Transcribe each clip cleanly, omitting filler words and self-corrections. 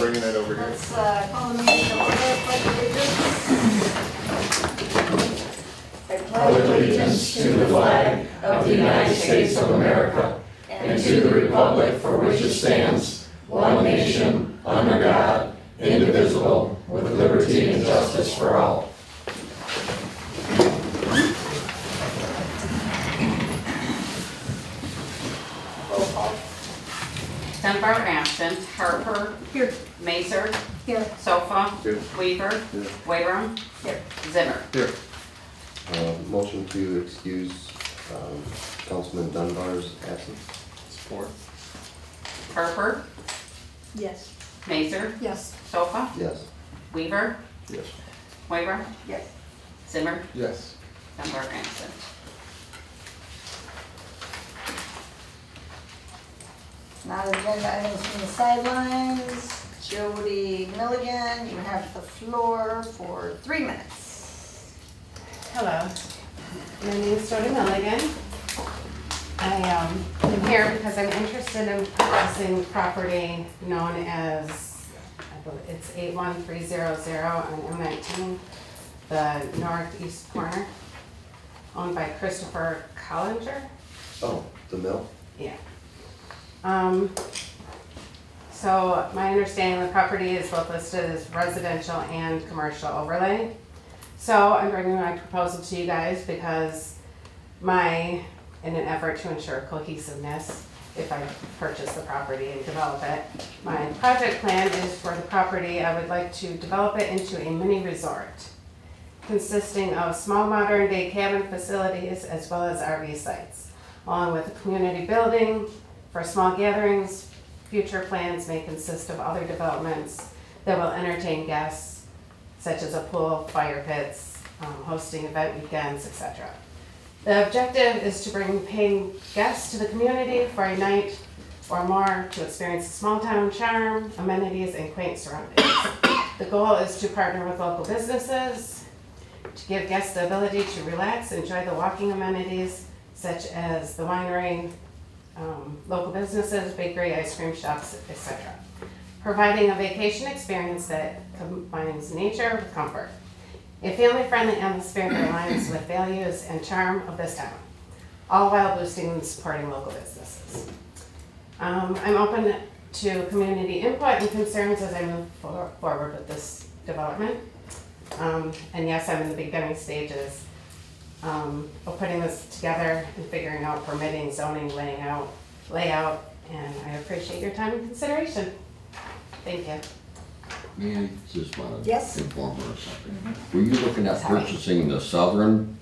bringing it over here. Let's call the meeting to order, pledge allegiance. I pledge allegiance to the flag of the United States of America and to the republic for which it stands, one nation, under God, indivisible, with liberty and justice for all. Roll call. Dunbar absent. Harper. Here. Mazer. Here. Sofa. Here. Weaver. Here. Wayram. Here. Zimmer. Here. Motion to excuse Councilman Dunbar's absence. Support. Harper. Yes. Mazer. Yes. Sofa. Yes. Weaver. Yes. Wayram. Yes. Zimmer. Yes. Dunbar absent. Non-agenda items from the sidelines. Jody Milligan, you have the floor for 3 minutes. Hello, my name is Jody Milligan. I am here because I'm interested in purchasing property known as, I believe it's 81300 on M19, the northeast corner, owned by Christopher Collinger. Oh, the mill? Yeah. So my understanding, the property is both listed as residential and commercial overlay. So I'm bringing my proposal to you guys because in an effort to ensure cohesiveness, if I purchase the property and develop it, my project plan is for the property, I would like to develop it into a mini resort consisting of small modern day cabin facilities as well as RV sites, along with a community building for small gatherings. Future plans may consist of other developments that will entertain guests, such as a pool, fire pits, hosting event weekends, etc. The objective is to bring paying guests to the community for a night or more to experience the small town charm, amenities, and quaint surroundings. The goal is to partner with local businesses to give guests the ability to relax, enjoy the walking amenities, such as the winery, local businesses, bakery, ice cream shops, etc. Providing a vacation experience that combines nature with comfort. A family-friendly atmosphere that aligns with values and charm of this town, all while boosting and supporting local businesses. I'm open to community input and concerns as I move forward with this development. And yes, I'm in the beginning stages of putting this together and figuring out permitting, zoning, layout, and I appreciate your time and consideration. Thank you. May I just want to Yes. inform her of something? Were you looking at purchasing the southern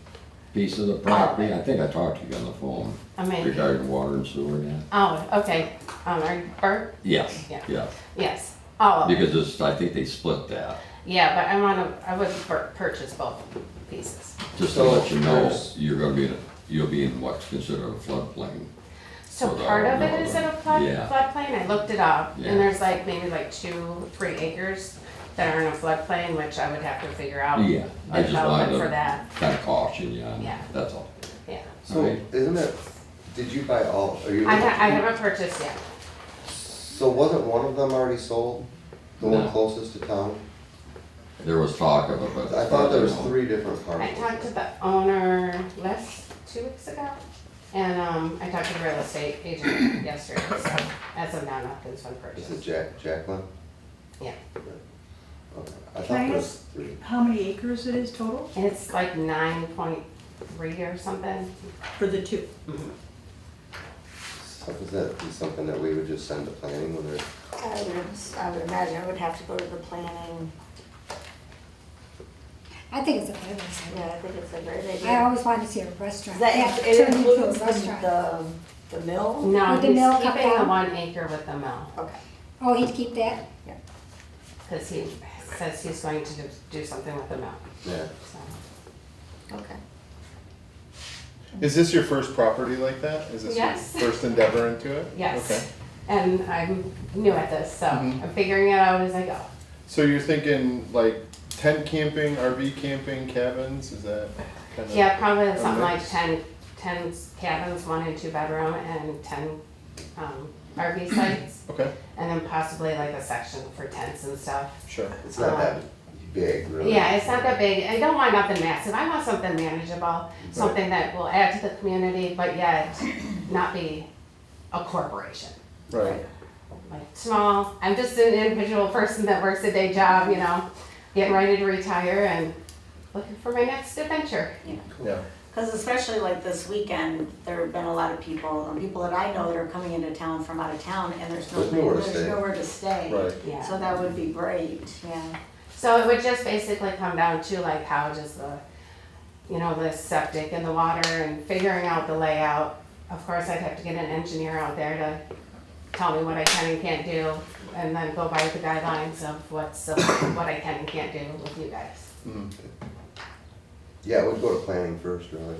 piece of the property? I think I talked to you on the phone Amazing. regarding water and sewer, yeah? Oh, okay. Are you Bert? Yes, Yeah. yeah, Yes. All of it. because I think they split that, Yeah, but I would purchase both pieces. just to So let you know, there's- you'll be in what's considered a floodplain. So For the part of it is in a yeah. floodplain, I looked it up, Yeah. and there's like maybe like 2-3 acres that are in a floodplain, which I would have to figure out. Yeah, I just development wanted for to that, kind of caution you on Yeah. that, that's all. yeah. So Alright. isn't it, did you buy all, are you? I haven't purchased yet. So wasn't one of them already sold? The one No. closest to town? There was talk of it, but. I thought there was you know, 3 different I parcels. talked to the owner 2 weeks ago, and I talked to the real estate agent yesterday, so as of now, nothing's been Is purchased. it Jacqueline? Yeah. Okay. I Can thought I there was ask 3. how many acres it is total And it's like 9.3 or something. for the two? So does that be something that we would just send to planning when they're? I would imagine I would have to go to the planning. I think it's a good Yeah, idea. I think it's a great I idea. always wanted to see a restaurant. That Yeah, it turn into a includes restaurant. the mill? No, Would the he's mill come keeping the down? 1 acre with the mill, Okay. Oh, he'd keep that? because he says he's going to do something with the mill, Yeah. so. Okay. Is this your first property like that? Is this Yes. your first endeavor into it? Yes, Okay. and I'm new at this, so Mhm. I'm figuring it out as I go. So you're thinking like tent camping, RV camping, cabins? Is that kind of? Yeah, probably a something like mix? 10 cabins, 1 and 2 bedroom, and 10 RV sites, Okay, and then possibly like a section for tents and stuff. sure. It's not that big, really. Yeah, it's not that big. I don't want nothing massive. I want something manageable, something that will add to the community, but yet not be a corporation. Right, Like small, I'm just an individual person that works a day job, you know, getting ready to retire and looking for my next adventure. yeah, Because especially like this weekend, there have been a lot of people, and people that I know that are coming into town from out of town, and there's There's nowhere to there's stay. nowhere to stay. right. Yeah. So that would be great, yeah. So it would just basically come down to like how does the, you know, the septic and the water and figuring out the layout. Of course, I'd have to get an engineer out there to tell me what I can and can't do, and then go by the guidelines of what I can and can't do with you guys. Mhm. Yeah, it would go to planning first, really.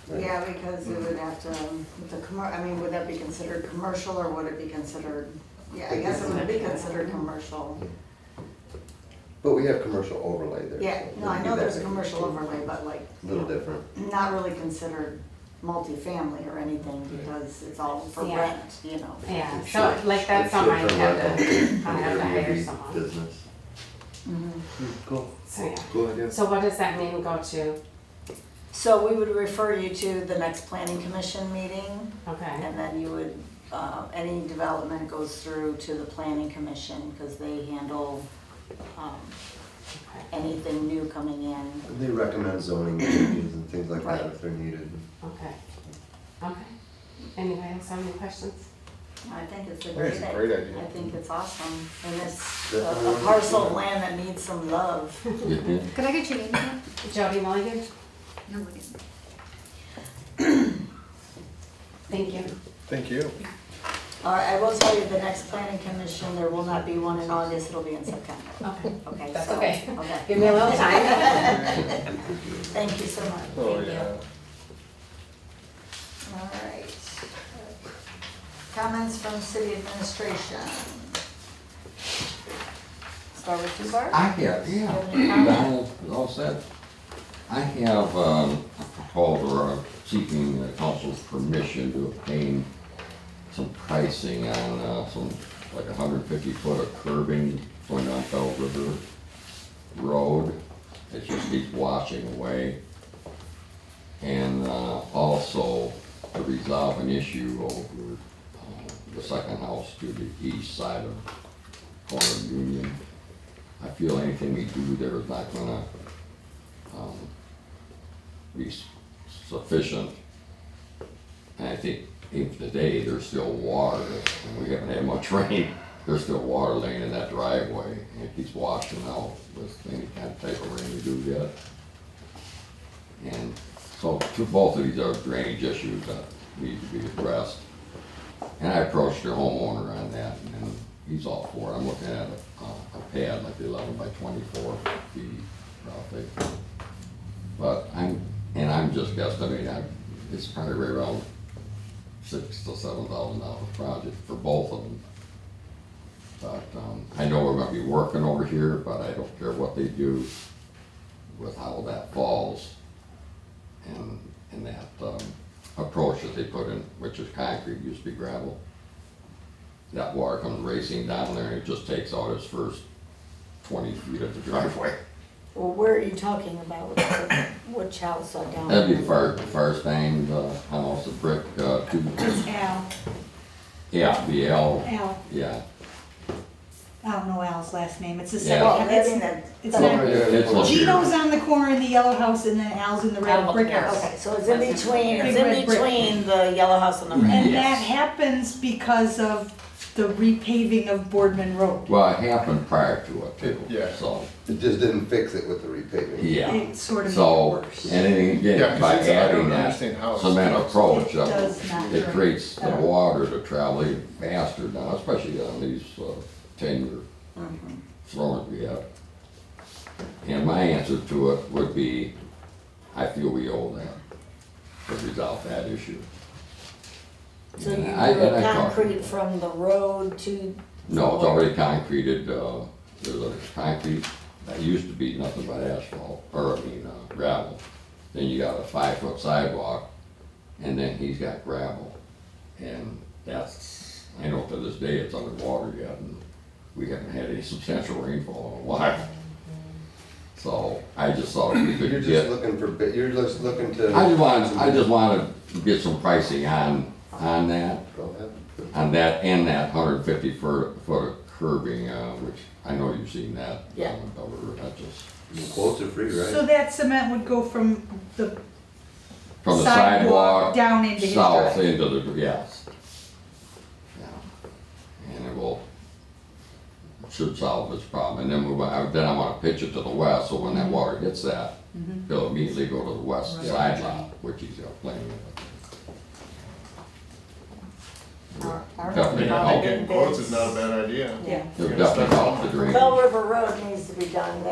Right. Yeah, because it would have to, with the I mean, would that be considered commercial, or would it be considered, yeah, I guess it would be considered commercial. But we have commercial overlay there. Yeah, so no, I maybe know that there's a could be commercial overlay, but like, A little different. not really considered multifamily or anything, because it's all for Yeah. rent, you know. Yeah, Sure. so like that's something I have to, I have to hire Airbnb someone. Business. Mhm. Cool. So yeah, Cool idea. so what does that mean, go to, So we would refer you to the next planning commission meeting, okay, and then you would, any development goes through to the planning commission, because they handle, okay, anything new coming in. And they recommend zoning changes and things like that Right. if they're needed. okay, okay. Anybody else have any questions? I think it's a I think great it's a idea. great idea. I think it's awesome, and it's Definitely. a parcel of land that needs some love. Could I get your name again? Jody Milligan, No, we didn't. thank you. Thank you. All right, I will tell you, the next planning commission, there will not be one in August, it'll be in September. Okay, Okay, that's so- okay. Okay. Give me a little time. Thank you so much. Oh, Thank you. yeah. All right. Comments from city administration. Start with you, Bart? I have, yeah, have any comments? Donald, all set. I have a proposal, seeking the council's permission to obtain some pricing on some, like 150 foot of curbing going on Bell River Road. It just keeps washing away. And also to resolve an issue over the second house to the east side of corner of Union. I feel anything we do there is not gonna be sufficient. And I think even today, there's still water, and we haven't had much rain, there's still water laying in that driveway, and it keeps washing out with any kind of type of rain we do get. And so both of these are drainage issues that need to be addressed. And I approached the homeowner on that, and he's all for it. I'm looking at a pad like 11 by 24 feet roughly. But I'm just guesstimating, it's probably right around $6,000 to $7,000 project for both of them. But I know we're gonna be working over here, but I don't care what they do with how that falls. And that approach that they put in, which is concrete, used to be gravel. That water comes racing down there and it just takes out its first 20 feet of the driveway. Well, where are you talking about? Which house are down there? That'd be first thing, house, the brick, two, Al, yeah, BL, Al, yeah. I don't know Al's last name, it's the Yeah. Well, second, that's in it's, the. it's Oh, not, yeah. It's located- Gino's on the corner in the yellow house and then Al's in the red brick house. Okay, so it's in between, Big red brick. the yellow house and the red. And Yes. that happens because of the repaving of Boardman Road. Well, it happened prior to it too. Yeah. So, It just didn't fix it with the repaving. yeah. It sort of made it So, worse. and then Yeah, again, 'cause by it's- I adding don't that understand how it's cement fixed. approach, It does not. it creates the water to travel even faster now, especially on these 10-year storms we have. And my answer to it would be, I feel we owe that to resolve that issue. So you And do and a talked- concrete from the road to. No, it's already concreted, there's a concrete, that used to be nothing but asphalt, or gravel. Then you got a 5-foot sidewalk, and then he's got gravel. And that's, I know to this day it's underwater yet, and we haven't had any substantial rainfall in a while. So I just thought we could You're just get, looking for, you're just looking to. I just wanted to get some pricing on that. Go ahead. On that, and that 150 foot of curbing, which I know you've seen that. Yeah. That just, Quotes are free, So right? that cement would go from the from the sidewalk sidewalk, down into his south driveway? into the, yes. Yeah. And it will, should solve this problem, and then then I wanna pitch it to the west, so when that water hits that, it'll immediately go to the west side lot, which he's got plenty of. Definitely I help. think getting quotes is not a bad idea. Yeah. It'll definitely help the drainage. Bell River Road needs to be done.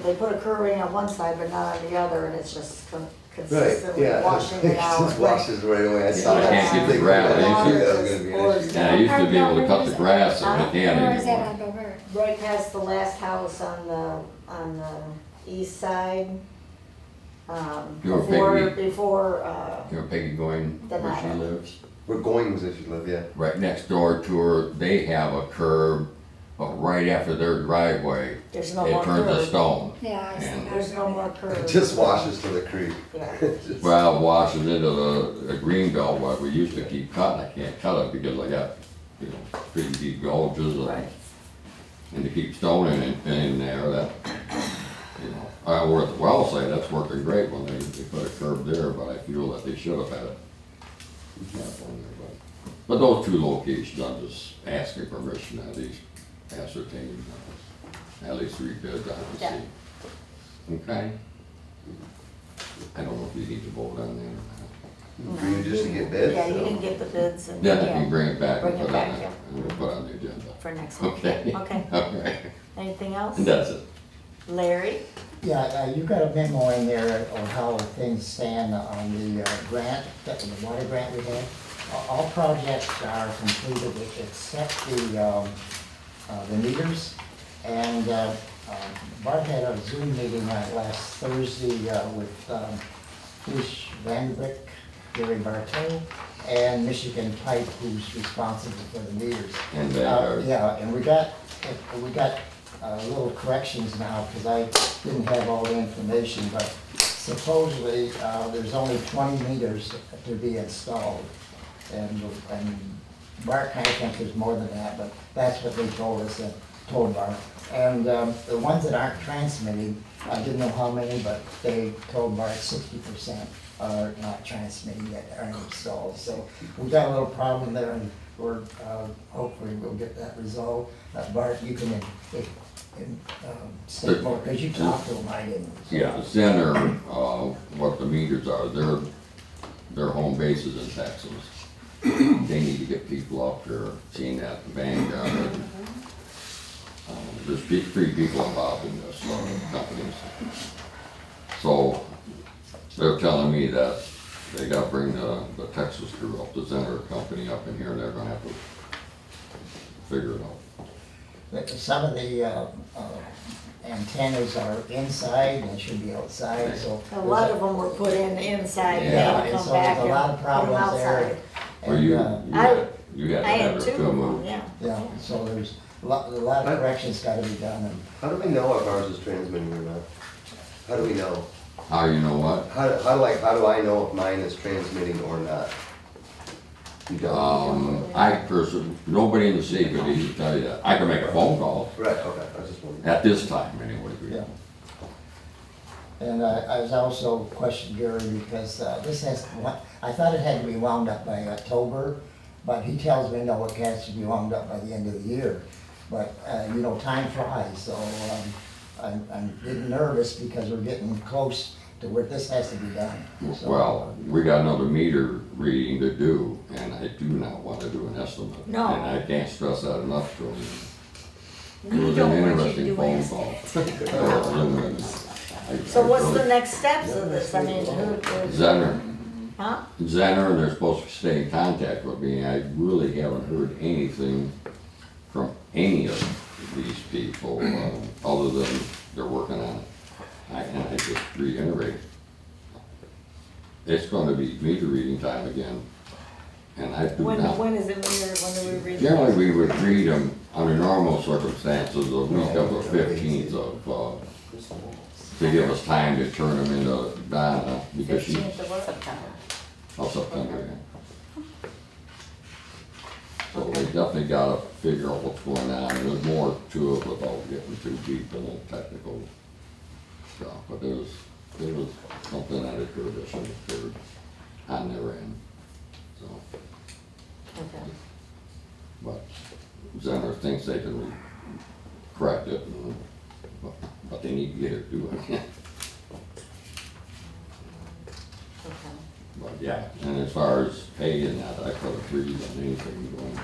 They put a curbing on one side but not on the other, and it's just Right, consistently yeah. washing it It out. just washes right away. I saw I that. can't get the Big grass. thing. I used to- That was gonna be an issue. Yeah, I used to be able to cut the grass, and I can't Where is that anymore. on Dover? Right past the last house on the east side. You were Peggy. Before, You know Peggy going The where she ladder. lives? Where Goings if you live, yeah. Right next door to her, they have a curb, but right after their driveway, there's no it more turns to curb. stone. Yeah, I see And- that. There's no more curb. It just washes to the creek. Yeah. Just- Well, it washes into the green belt where we used to keep cutting. I can't cut it because I got, pretty deep gulches Right. and to keep stone in there, that, where at the well site, that's working great when they put a curb there, but I feel that they should have had it. But those two locations, I'm just asking permission to at least ascertain, at least 3 bids I can Yeah. see. Okay? I don't know if you need to vote on that or not. For you just to get bids? Yeah, you can get the bids and. Then I can bring it back and Bring it put it back, on, yeah. and we'll put it on the agenda. For next week. Okay? Okay. Okay, Anything else? and that's it. Larry? Yeah, you got a memo in there on how things stand on the grant, the water grant we had. All projects are completed except the meters. And Bart had a Zoom meeting last Thursday with Bruce Van Wyck, Gary Bartow, and Michigan Pipe, who's responsible for the meters. And they are, Yeah, and we got little corrections now, because I didn't have all the information, but supposedly, there's only 20 meters to be installed. And Bart kind of thinks there's more than that, but that's what they told us, and told Bart. And the ones that aren't transmitting, I didn't know how many, but they told Bart 60% are not transmitting yet, aren't installed. So we got a little problem there, and we're, hopefully we'll get that resolved. Bart, you can state more, because you talked to them, I didn't. So- yeah, Center, what the meters are, their home base is in Texas. They need to get people up there, seeing that Vanguard. There's 3 people involved in this, companies. So they're telling me that they gotta bring the Texas crew up, the Center company up in here, and they're gonna have to figure it out. Some of the antennas are inside and should be outside, so. A lot of them were put in inside, and Yeah, they and come so back there's a lot of and put them problems there. outside. Or And, you had to I had have 2 it of them, moved. yeah. yeah, so there's a lot of corrections gotta be done, and How do we know if ours is transmitting or not? How do we know? How you know what? How do I know if mine is transmitting or not? You don't? I personally, nobody in the city could even tell you that. I can make a phone call, Right, okay, I was just wondering. at this time anyway. yeah. And I was also questioned Gary because this has, I thought it had to be wound up by October, but he tells me no, it has to be wound up by the end of the year. But, time flies, so I'm getting nervous because we're getting close to where this has to be done. So, Well, we got another meter reading to do, and I do not want to do an estimate. No. And I can't stress that enough to him. It We was don't an want you to interesting do phone an call. So what's the next steps of this? I mean, who, Zenner, huh? Zenner, and they're supposed to stay in contact with me. I really haven't heard anything from any of these people, other than they're working on it. And I just reiterate, it's gonna be meter reading time again And I do not. When is it, when do we read? Generally, we would read them under normal circumstances, the week of the 15th of, to give us time to turn them into Donna, because she, 15th of what? September. of September, yeah. So they definitely gotta figure out what's going on, and there's more to it without getting too deep in the technical stuff, but there was something that occurred that should have occurred on their end, so. Okay. But Zenner thinks they can correct it, but they need to get it doing it. Okay. But yeah, and as far as pay and that, I could agree on anything going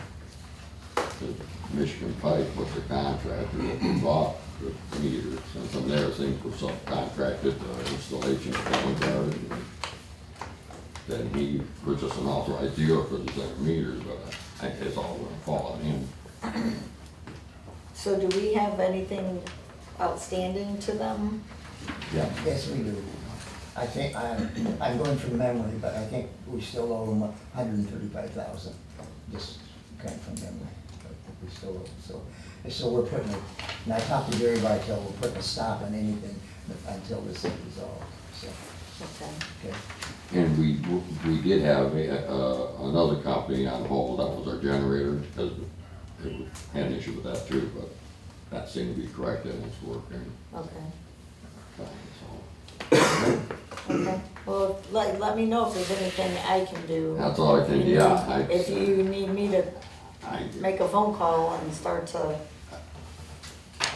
to Michigan Pipe with the contractor that we bought the meters, and from there things were subcontracted, the installation of the guard. Then he purchased an authorized dealer for these other meters, but I think it's all gonna fall on him. So do we have anything outstanding to them? Yeah. Yes, we do. I think, I'm going from memory, but I think we still owe them 135,000, just kind of from memory. But we still owe, so we're putting it, and I talked to Gary Bartel, we're putting a stop on anything until this is resolved, so, Okay. okay. And we did have another company on hold, that was our generator, because it had an issue with that too, but that seemed to be corrected and it's working Okay. fine, so. Okay. Well, let me know if there's anything I can do. That's all I can, yeah. If you need me to I, make a phone call and start to,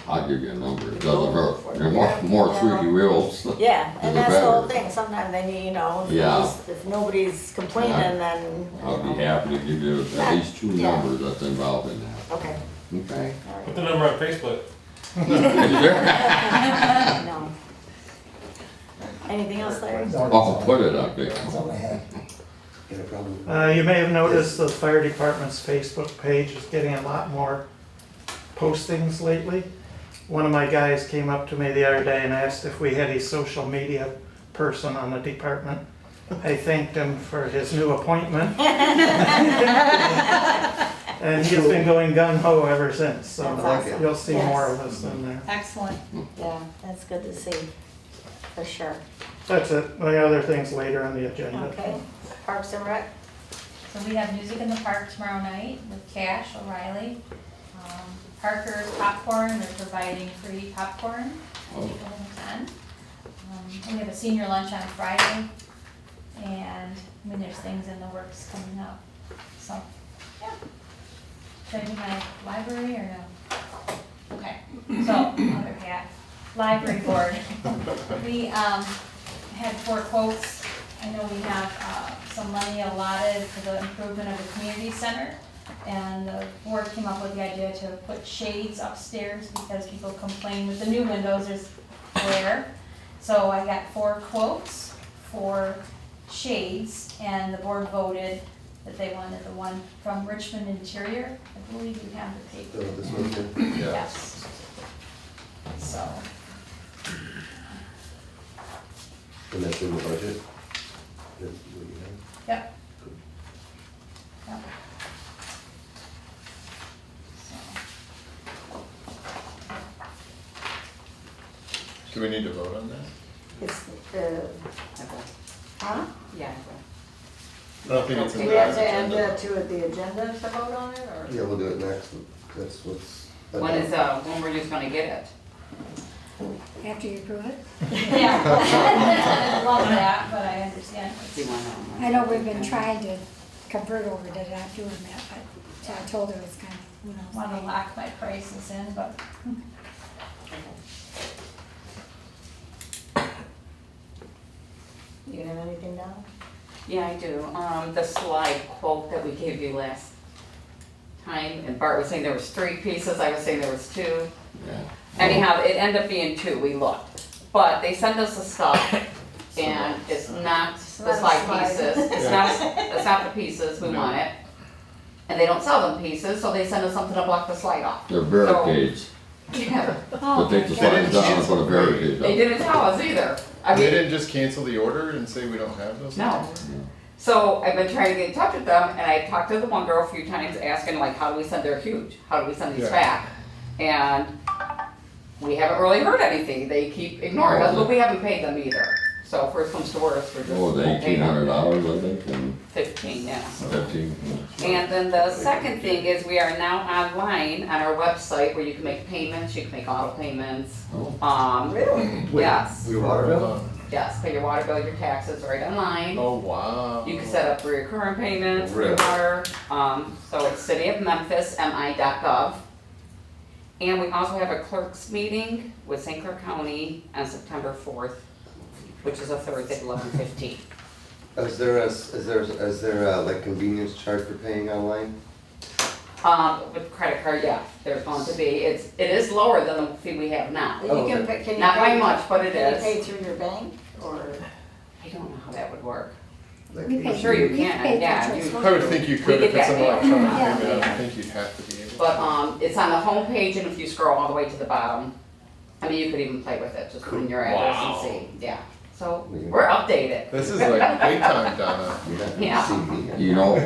I'll give you a number, it doesn't hurt. for it. There are Yeah, more yeah. squeaky wheels. yeah, and the that's the whole better. thing. Sometimes they need, if Yeah. nobody's complaining, Yeah. then. I'll be happy to give you at least two Yeah. numbers that's involved in that. Okay. Okay. All Put the right. number on Facebook. Is there? No. Anything else, Larry? I'll put it up there. That's all I have. Got a problem? You may have noticed the fire department's Facebook page is getting a lot more postings lately. One of my guys came up to me the other day and asked if we had a social media person on the department. I thanked him for his new appointment. And he's been going gung-ho ever since, so That's awesome. you'll see Yes. more of us in there. Excellent. Yeah, that's good to see, for sure. That's it. The other things later on the agenda. Okay. Parks and Rec? So we have music in the park tomorrow night with Cash O'Reilly. Parker's Popcorn, they're providing free popcorn at 10. We have a senior lunch on Friday, and there's things in the works coming up. So, yeah. Should I do my library or no? Okay, so, other hat. Library board. We had 4 quotes. I know we have some money allotted for the improvement of the community center. And the board came up with the idea to put shades upstairs because people complain with the new windows, there's glare. So I got 4 quotes for shades, and the board voted that they wanted the one from Richmond Interior. I believe you have the paper. This one here? Yes. So, And that's in the budget? That's what you have? yep. Yep. Do we need to vote on that? It's, huh? Yeah. I don't think it's in Do the we have to add agenda. that to the agenda to vote on it, or? Yeah, we'll do it next. That's what's. When we're just gonna get it? After you approve it. Yeah. I love that, but I understand. Do you wanna? I know we've been trying to convert over to not doing that, but I told her it's kind of, who knows. Want to lock my prices in, but You gonna have anything down? Yeah, I do. The slide quote that we gave you last time, and Bart was saying there was 3 pieces, I was saying there was 2. Yeah. Anyhow, it ended up being 2, we looked. But they send us the stuff, and it's not the not a slide slide. pieces, it's not the pieces, we want it. And they don't sell them pieces, so they send us something to block the slide off. They're barricades. Yeah, To take the slides down and put a barricade they up. didn't tell us either. I They mean, didn't just cancel the order and say we don't have those? no. So I've been trying to get in touch with them, and I talked to the one girl a few times asking like, how do we send, they're huge, how do we send these Yeah. back? And we haven't really heard anything, they keep ignoring us, but we haven't paid them either. So if worse comes to worse, we're just. Oh, the won't pay them. $1,800, I think, and 15, yeah. 15. And then the second thing is we are now online on our website where you can make payments, you can make auto payments. Really? Yes, Your water bill? yes, pay your water bill, your taxes right online. Oh, wow. You can set up recurring payments for your Really? water. So it's City of Memphis, mi.gov. And we also have a clerk's meeting with St. Clair County on September 4th, which is a Thursday at 11:15. Is there a like convenience charge for paying online? With credit card, yeah, there's going to be, it is lower than the fee we have now. You Oh, can, okay. can you Not by pay- much, but it Can you is. pay through your bank, or? I don't know how that would work. Like We pay- I'm sure you we can, pay yeah, for you- transport. I would think you We could if could it's an get- electronic yeah. payment, I Yeah. would think you'd have to be able to. But it's on the home page, and if you scroll all the way to the bottom, I mean, you could even play with it, just put in your address Wow. and see, yeah. So, we're updated. This is like big time, Donna. Yeah. See me. You know,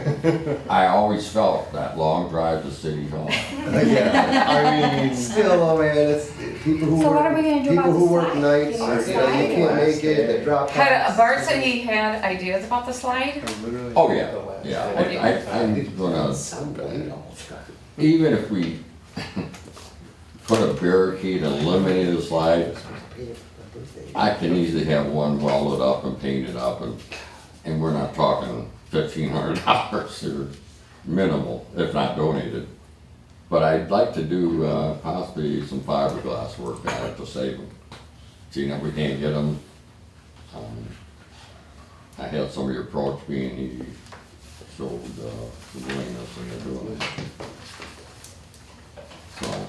I always felt that long drive to City Hall. Yeah, I mean, still, oh man, it's people who So what work, are we gonna do people about who the work slide? nights, You or, know, you know, you can't make it, they drop Had, off. Bart said he had ideas about the slide. I literally. Oh, did yeah, the last yeah, day. I'm gonna, even if we put a barricade and eliminate the slide, I can easily have one welded up and painted up, and we're not talking $1,500 or minimal, if not donated. But I'd like to do possibly some fiberglass work on it to save them. Seeing if we can't get them. I had somebody approach me and he showed the willingness and they're doing it. So.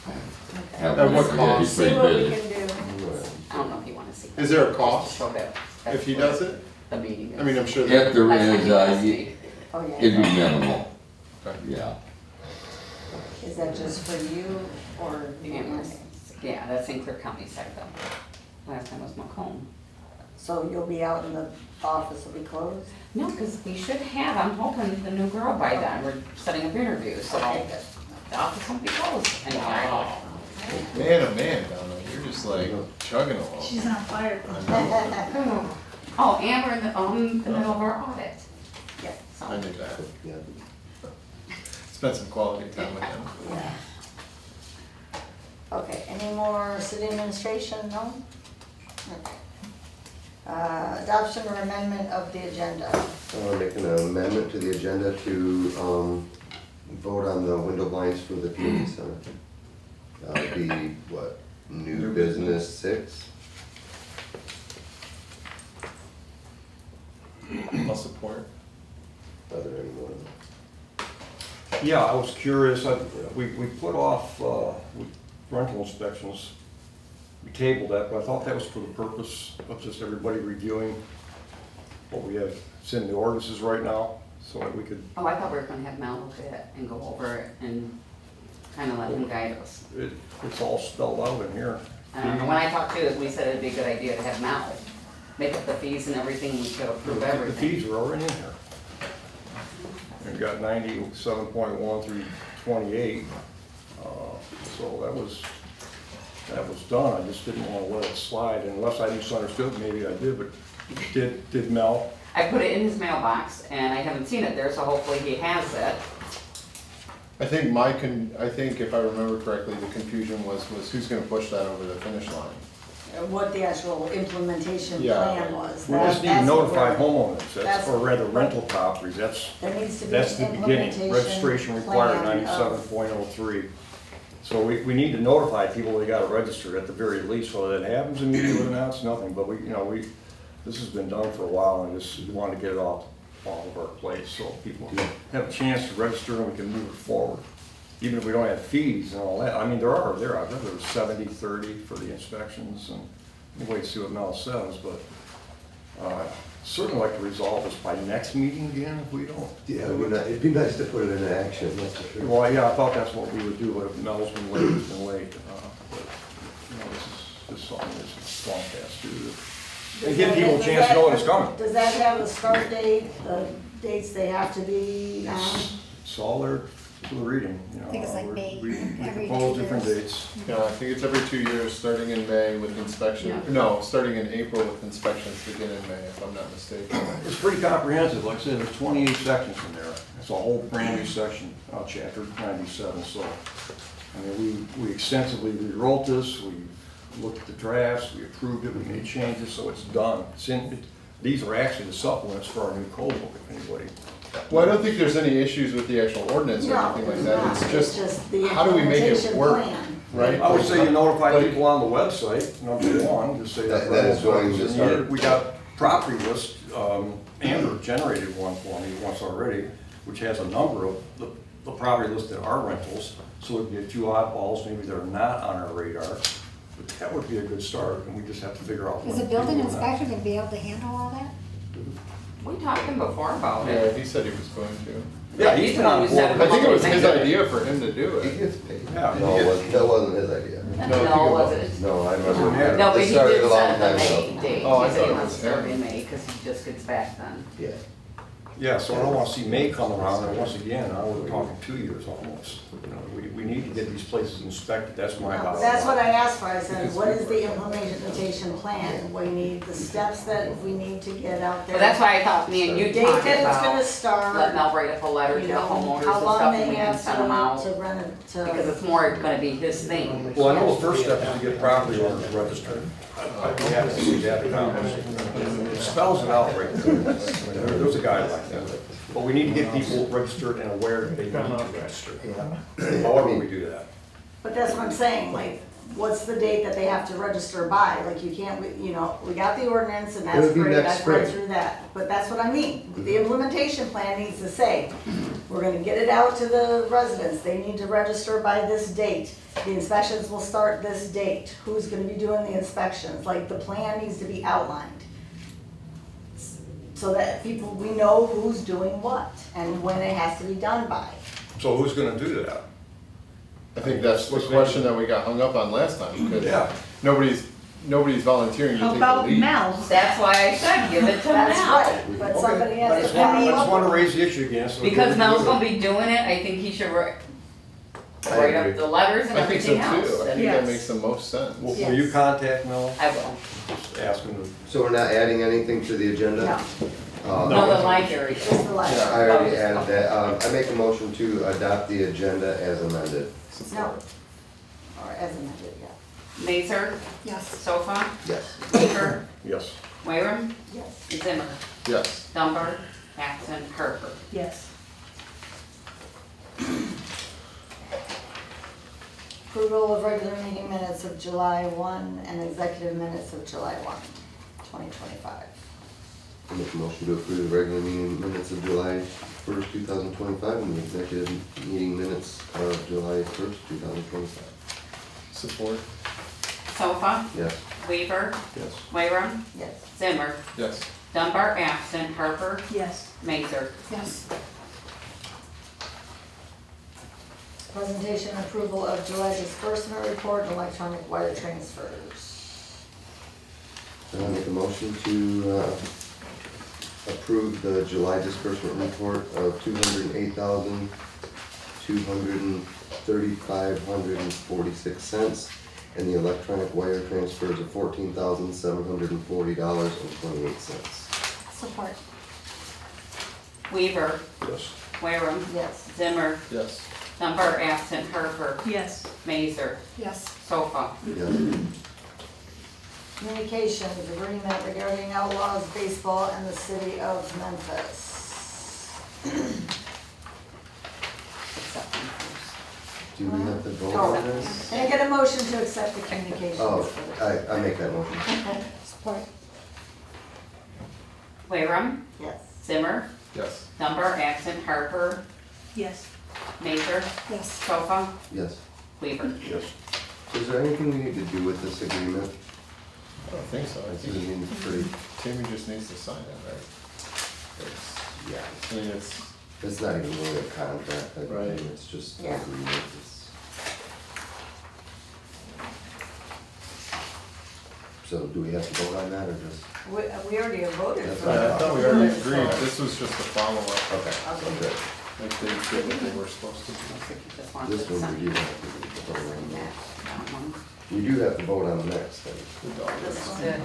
I have At what one, yeah, cost? he's See pretty what we busy. can do. I don't know if you wanna see. Is there a Just cost show that. if he does it? The meeting is. I mean, I'm sure. If there That's what is, he asked you- me. Oh, yeah. it'd be minimal, Okay. yeah. Is that just for you, or? Yeah, that's St. Clair County side though. Last time was Macomb. So you'll be out and the office will be closed? No, because we should have, I'm hoping, the new girl by then, we're setting up interviews, so Okay, good. the office won't be closed anymore. Man, oh man, Donna, you're just like chugging along. She's on fire. Oh, and we're in the middle of our audit. Yeah. I So, knew that. Yeah. Spent some quality time with him. Yeah. Okay, any more city administration? No? Okay. Adoption or amendment of the agenda. Make an amendment to the agenda to, vote on the window blinds for the community center. That would be, what, new business 6? I'll support. Are there any more? Yeah, I was curious, we put off rental inspections. We tabled that, but I thought that was for the purpose of just everybody reviewing what we have, it's in the ordinances right now, so that we could, oh, I thought we were gonna have Mel look at it and go over it and kind of let him guide us. it's all spelled out in here. I don't know, when I talked to you, we said it'd be a good idea to have Mel make up the fees and everything, we could approve The everything. fees are already in here. We've got 97.1 through 28, so that was done, I just didn't want to let it slide, unless I misunderstood, maybe I did, but did Mel? I put it in his mailbox and I haven't seen it there, so hopefully he has it. I think I think if I remember correctly, the confusion was who's gonna push that over the finish line? What the actual implementation Yeah. plan was. We just need to That's what notify we're- homeowners, that's- or rather rental properties, There needs to be that's the an beginning, implementation registration required plan of- 97.03. So we need to notify people they gotta register at the very least, whether that happens immediately or not, it's nothing, but this has been done for a while, and just want to get it off of our plate, so people have a chance to register and we can move it forward. Even if we don't have fees and all that, I mean, I read there was 70-30 for the inspections, and we'll wait to see what Mel says, but certainly like to resolve this by next meeting again, if we don't. Yeah, it'd be nice to put it into action, that's for sure. Well, yeah, I thought that's what we would do, but if Mel's been late, it's been late. But, this is something that's gone past due. And give people a chance to know when it's coming. Does that have a start date, the dates they have to be on? It's all there for the reading, you know. I think it's like May, We every propose 2 different years. dates. Yeah, I think it's every 2 years, starting in May with inspection, no, starting in April with inspections begin in May, if I'm not mistaken. It's pretty comprehensive, like I said, there's 28 sections in there. It's a whole brand new section, chapter 97, so. I mean, we extensively rewrote this, we looked at the drafts, we approved it, we made changes, so it's done. These are actually the supplements for our new code book, if anybody. Well, I don't think there's any issues with the actual ordinance or No, anything like there's that, not. it's It's just, just the how do we make it implementation work, plan. right? I would say you notify Like- people on the website, number one, just say that. That is going to start. We got property list, Amber generated one for me once already, which has a number of the property list that are rentals, so it'd be a few oddballs, maybe they're not on our radar. But that would be a good start, and we just have to figure out. Is when the building people are not. inspector gonna be able to handle all that? We talked to him before about Yeah, it. he said he was going to. Yeah, he's been on You said board. I think it was his Thank you. idea for him to do He it. gets paid. Yeah. No, that wasn't his idea. No, I think No, it was was. it? No, I Doesn't remember. matter. No, but It he started did a long set the time May ago. date. Oh, I He said thought he it wants was to start him. in May, because he just gets back then. Yeah. Yeah, so I don't wanna see May come around, and once again, now we're talking 2 years almost. You know, we need to get these places inspected, that's my No, bottom That's what line. I asked for, I said, what is the implementation plan? We need the steps that we need to get out there. But that's why I thought me and you Date talked that it's gonna about, start. let Mel write up a letter to You the know, homeowners and how long stuff, they and we can have send them out. to run it, Because to, it's more gonna be his thing. Well, I know the first step is to get property owners registered. We have to see that accomplished. It spells it out right there. There's a guideline there. But we need to get people registered and aware that they need to register. However we do that. but that's what I'm saying, like, what's the date that they have to register by? Like, you can't, you know, we got the ordinance and It that's would be great, next I've read spring. through that. But that's what I mean, the implementation plan needs to say, we're gonna get it out to the residents, they need to register by this date. The inspections will start this date, who's gonna be doing the inspections, like, the plan needs to be outlined. So that people, we know who's doing what and when it has to be done by. So who's gonna do that? I think that's the question that we got hung up on last time, because Yeah. nobody's volunteering to How take the about lead. Mel? That's why I said, give it to That's Mel. right, but somebody I has to just follow want, I just up. want to raise the issue again, so. Because Mel's gonna be doing it, I think he should write agree. up the letters and I think so everything too, else. I think Yes. that makes the most sense. Will you Yes. contact Mel? I will. Just ask him to. So we're not adding anything to the agenda? No, No, the library. just the I library. already added that. I make a motion to adopt the agenda as amended. No, or as amended, yeah. Mazer, Yes. Sofa, Yes. Baker, Yes. Wyram, Yes. Zimmer, Yes. Dunbar, Paxton, Harper. Yes. Approval of regular meeting minutes of July 1 and executive minutes of July 1, 2025. I make a motion to approve the regular meeting minutes of July 1st, 2025, and the executive meeting minutes of July 1st, 2025. Support? Sofa, Yes. Weaver, Yes. Wyram, Yes. Zimmer, Yes. Dunbar, absent, Harper, Yes. Mazer. Yes. Presentation approval of July disbursement report and electronic wire transfers. And I make a motion to approve the July disbursement report of $208,235.46 and the electronic wire transfers of $14,740.28. Support. Weaver, Yes. Wyram, Yes. Zimmer, Yes. Dunbar, absent, Harper, Yes. Mazer, Yes. Sofa. Yes. Communications agreement regarding Outlaws baseball and the city of Memphis. Do we have to vote Oh, on this? Can I get a motion to accept the communications? Oh, for the- I make that motion. Support. Wyram, Yes. Zimmer, Yes. Dunbar, absent, Harper, Yes. Mazer, Yes. Sofa, Yes. Weaver. Yes. Is there anything we need to do with this agreement? I don't think so, I I think mean, it's pretty, Tammy just needs to sign it, right? yeah, I mean, it's, it's not even really a contract, I Right. mean, it's just an Yeah. agreement. It's- So do we have to vote on that or just? We already have voted That's for right. it. I thought we already agreed, this was just a follow-up, Okay, Okay. okay. like they did what they were supposed to do. I think you just want to This one sign we do have to vote on. that one. We do have to vote on the next thing. The dog. This one. Good.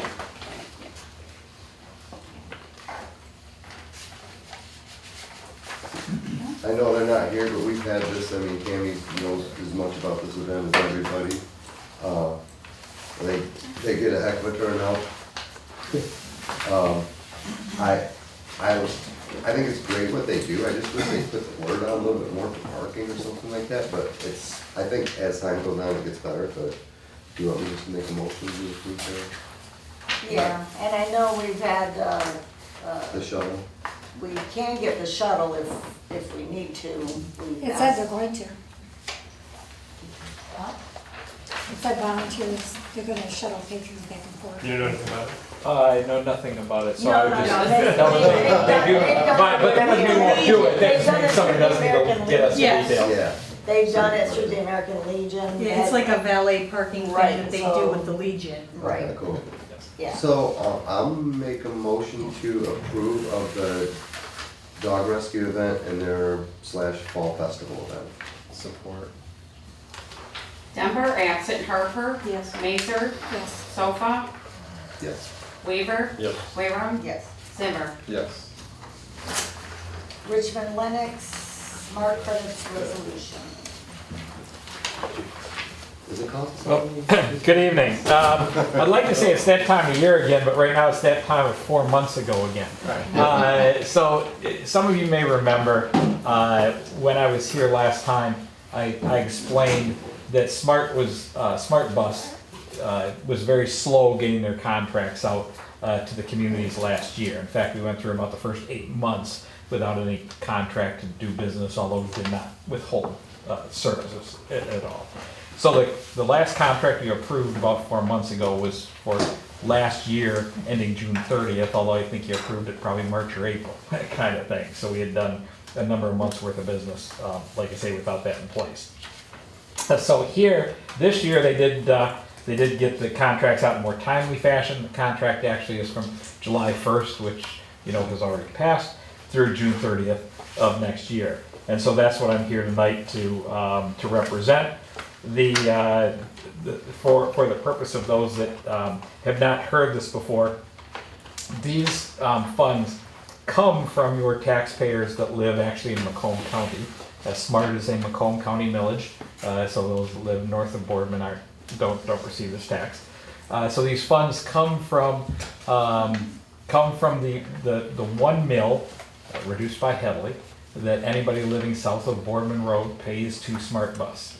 I know they're not here, but we've had this, I mean, Tammy knows as much about this event as everybody. They get a heck of a turnout. I think it's great what they do, I just wish they put the word out a little bit more for parking or something like that, but it's, I think as time goes on, it gets better, but do you want me just to make a motion to approve Yeah, and I know we've had, the shuttle? we can get the shuttle if we need to. We've It said they're asked- going to. It said volunteers, they're gonna shuttle patrons back and forth. You know anything about it? I know nothing about it, so No, I would no, just. no, that was they've it. done- They do- they've done but it that doesn't mean we won't do it, that They've just done it means somebody through the doesn't go American get us the Legion. details. Yeah. They've done it through the American Legion. Yeah, it's like a valet parking thing Right, that they so- do with the Legion. Right, Okay, cool. yeah. So, I'll make a motion to approve of the dog rescue event and their /fall festival event. Support. Denver, absent Harper. Yes. Mazer, Yes. Sofa, Yes. Weaver. Yes. Wayrum. Yes. Zimmer. Yes. Richmond Lennox, smart credits resolution. Is it called? Well, good evening. I'd like to say it's that time of year again, but right now it's that time of 4 months ago again. So some of you may remember when I was here last time, I explained that Smart Bus was very slow getting their contracts out to the communities last year. In fact, we went through about the first 8 months without any contract to do business, although we did not withhold services at all. So the last contract we approved about 4 months ago was for last year, ending June 30th, although I think you approved it probably March or April, that kind of thing. So we had done a number of months worth of business, like I say, without that in place. So here, this year, they did get the contracts out in more timely fashion. The contract actually is from July 1st, which, you know, has already passed, through June 30th of next year. And so that's what I'm here tonight to represent. For the purpose of those that have not heard this before, these funds come from your taxpayers that live actually in Macomb County. Smart is a Macomb County millage, so those that live north of Boardman don't receive this tax. So these funds come from the one mill, reduced by heavily, that anybody living south of Boardman Road pays to Smart Bus.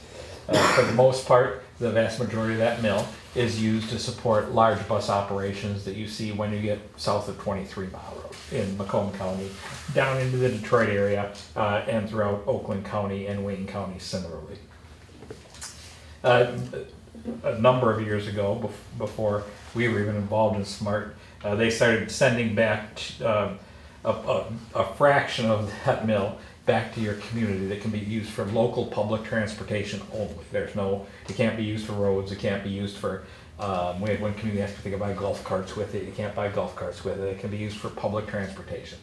For the most part, the vast majority of that mill is used to support large bus operations that you see when you get south of 23 Mile Road in Macomb County, down into the Detroit area, and throughout Oakland County and Wayne County similarly. A number of years ago, before we were even involved in Smart, they started sending back a fraction of that mill back to your community that can be used for local public transportation only. It can't be used for roads, it can't be used for, we had one community asked if they could buy golf carts with it, you can't buy golf carts with it, it can be used for public transportation.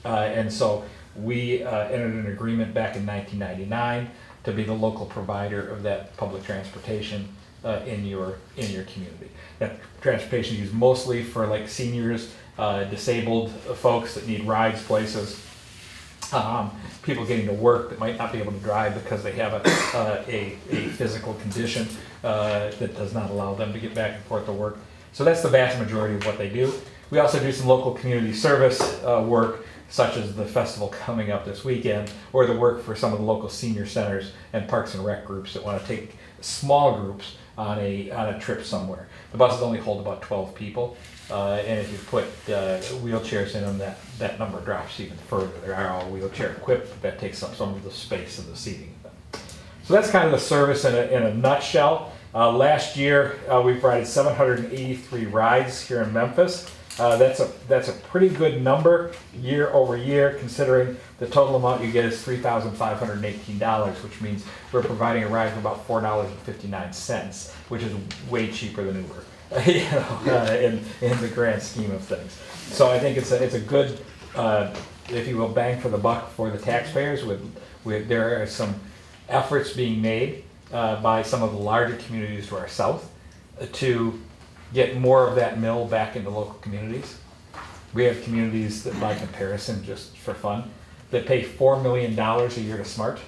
And so we entered an agreement back in 1999 to be the local provider of that public transportation in your community. That transportation is used mostly for like seniors, disabled folks that need rides places, people getting to work that might not be able to drive because they have a physical condition that does not allow them to get back and forth to work. So that's the vast majority of what they do. We also do some local community service work, such as the festival coming up this weekend, or the work for some of the local senior centers and parks and rec groups that want to take small groups on a trip somewhere. The buses only hold about 12 people. And if you put wheelchairs in them, that number drops even further. They are all wheelchair equipped, but that takes up some of the space of the seating. So that's kind of the service in a nutshell. Last year, we provided 783 rides here in Memphis. That's a pretty good number year over year, considering the total amount you get is $3,518, which means we're providing a ride for about $4.59, which is way cheaper than Uber, in the grand scheme of things. So I think it's a good, if you will, bang for the buck for the taxpayers. There are some efforts being made by some of the larger communities to our south to get more of that mill back into local communities. We have communities that, by comparison, just for fun, that pay $4 million a year to SMART,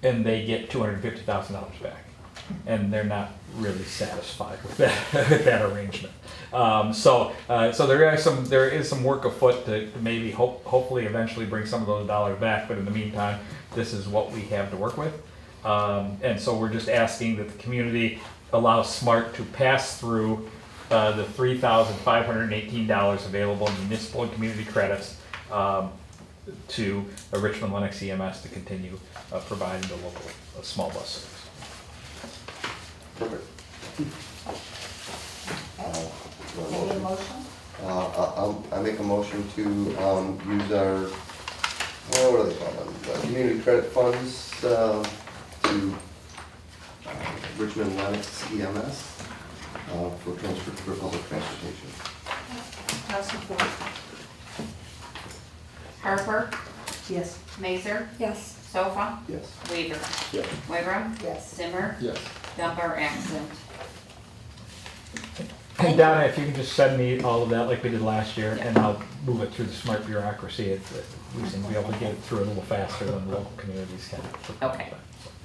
and they get $250,000 back. And they're not really satisfied with that arrangement. So there is some work afoot to maybe hopefully eventually bring some of those dollars back. But in the meantime, this is what we have to work with. And so we're just asking that the community allow SMART to pass through the $3,518 available in municipal and community credits to Richmond Lennox EMS to continue providing the local small bus service. Perfect. Any motion? I make a motion to use our, what do they call them, community credit funds to Richmond Lennox EMS for public transportation. I'll support. Harper, Yes. Mazer, Yes. Sofa, Yes. Weaver. Yeah. Weaver, Yes. Zimmer, Yes. Dumper, accent. And Donna, if you can just send me all of that like we did last year, and I'll move it through the SMART bureaucracy, we seem to be able to get it through a little faster than the local communities can. Okay.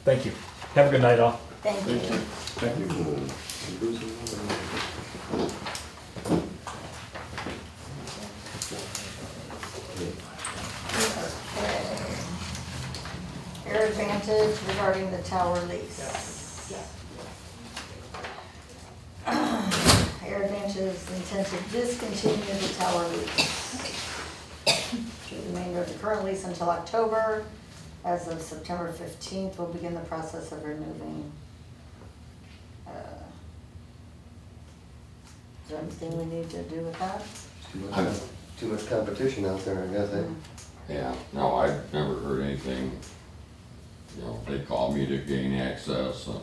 Thank you. Have a good night, all. Thank you. Thank you. Air Advantage regarding the tower lease. Air Advantage's intent to discontinue the tower lease to the remainder of the current lease until October. As of September 15th, we'll begin the process of removing. Is there anything we need to do with that? Too much competition out there, I guess. Yeah, no, I've never heard anything, you know, they call me to gain access and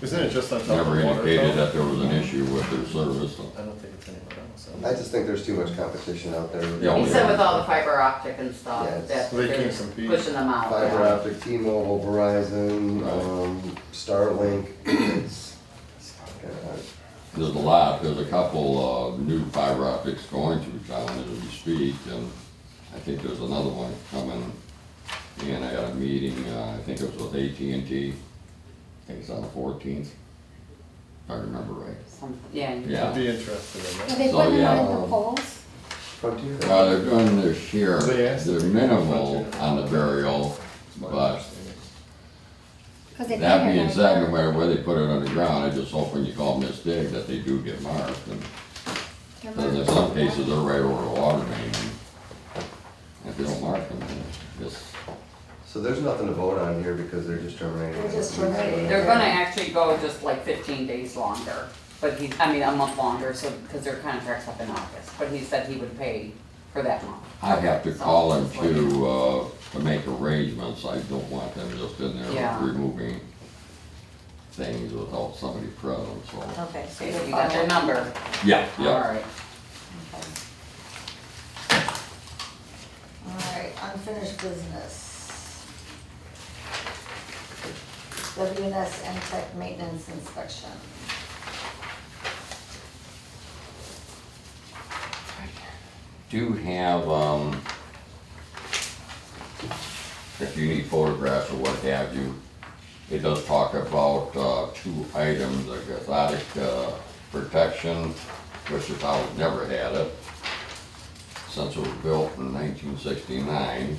Isn't it just on top of never the water indicated tower? that there was an issue with their service. I don't think it's anywhere else. I just think there's too much competition out there. Yeah. He said with all the fiber optic and stuff, Yes. that They can't they're compete. pushing them out. Fiber yeah. optic, T-Mobile, Verizon, Starlink, it's, There's a lot, there's a couple new fiber optics going through town as we speak, and I think there's another one coming. And I got a meeting, I think it was with AT&T, I think it's on the 14th, if I remember right. Yeah. I'd Yeah, be interested in Are that. they So, putting yeah. on the poles? Frontier. they're doing their share, They asked they're if- minimal on the burial, It's my but understanding. 'Cause they that painted being it said, no over. matter where they put it underground, I just hope when you call misdig that they do get marked, and because in some cases, they're right over the water main, and if they don't mark them, then it's just, So there's nothing to vote on here because they're just terminating. They're just terminating. They're gonna actually go just like 15 days longer, but a month longer, so, because their contract's up in August, but he said he would pay for that month. I have to So, call them just like- to make arrangements, I don't want them just in there Yeah. removing things without somebody present, so. Okay, so Okay, so you're you got their fine. number. Yeah, All yeah, right. Okay. All right, unfinished business. WNS and Tech maintenance inspection. do have, if you need photographs or what have you, it does talk about, two items, like exotic, protection, which the town's never had it since it was built in 1969.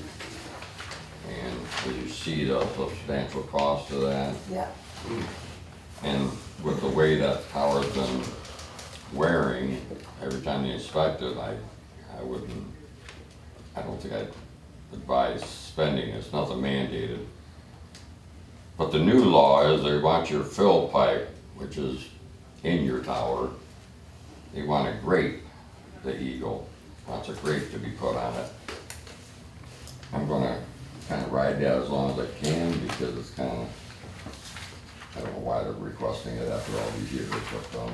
And as you see the substantial cost of that, Yeah. and with the way that tower's been wearing, every time they inspect it, I don't think I'd advise spending, it's nothing mandated. But the new law is they want your fill pipe, which is in your tower, they want to grate the eagle, wants a grate to be put on it. I'm gonna kind of ride that as long as I can because it's kind of, I don't know why they're requesting it after all these years, but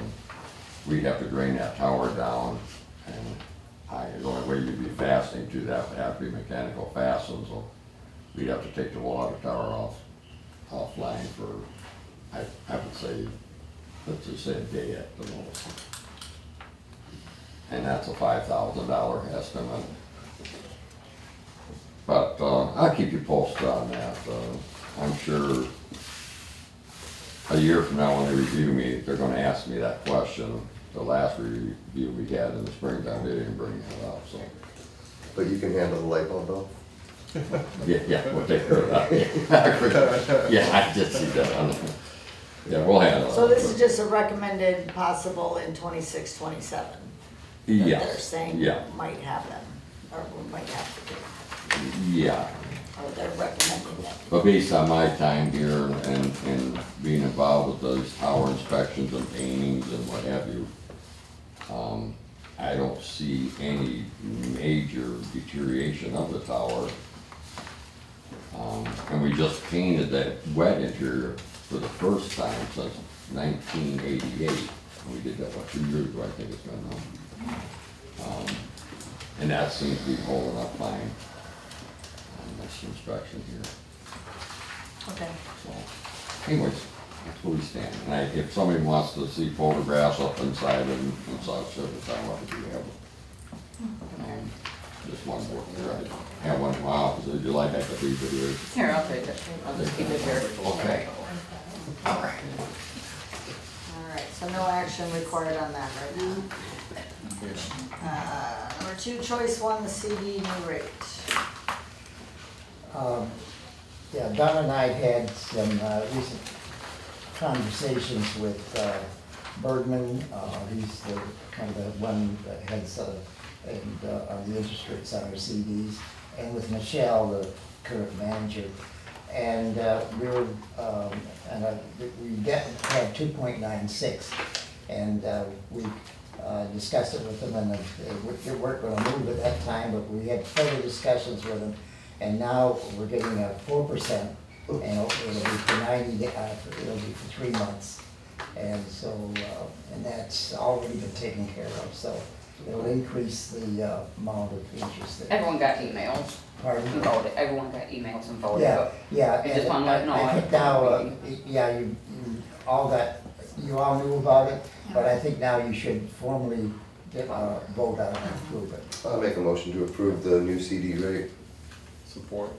we'd have to drain that tower down, and the only way you'd be fastening to that would have to be mechanical fasten, so we'd have to take the water tower offline for, I would say, let's just say a day at the most. And that's a $5,000 estimate. But I'll keep you posted on that. I'm sure a year from now when they review me, they're gonna ask me that question. The last review we had in the springtime, they didn't bring that up, so. But you can handle the light bulb though? Yeah, we'll take care of that. Yeah, I did see that on the, yeah, we'll handle it. So this is just a recommended possible in 26, 27? That Yes, they're saying yeah. might happen, or we might have to do, Yeah, or they're recommending it. but based on my time here and being involved with those tower inspections and paintings and what have you, I don't see any major deterioration of the tower. And we just painted that wet interior for the first time since 1988. We did that, what, 2 years ago, I think it's been now. And that seems to be holding up fine on this inspection here. Okay. So, anyways, that's where we stand. And if somebody wants to see photographs up inside and such, every time what we have. Just one more here. I have one in my office. Would you like I could leave it here? Here, I'll take it. I'll just keep it here. Okay. All right, so no action required on that right now. Number 2, choice 1, the CD new rate. Yeah, Don and I had some recent conversations with Bergman. He's the kind of the one that heads on the interest rates on our CDs, and with Michelle, the current manager. And we were, we had 2.96, and we discussed it with them, and they weren't going to move at that time, but we had further discussions with them, and now we're getting a 4%, and it'll be for 90 days, it'll be for 3 months, and so, and that's already been taken care of, so it'll increase the amount of interest. Everyone got emails Pardon? and voted, everyone got emails and voted. Yeah, but yeah. I just and wanna let know. I think now, yeah, you all knew about it, but I think now you should formally vote on it and approve it. I'll make a motion to approve the new CD rate. Support.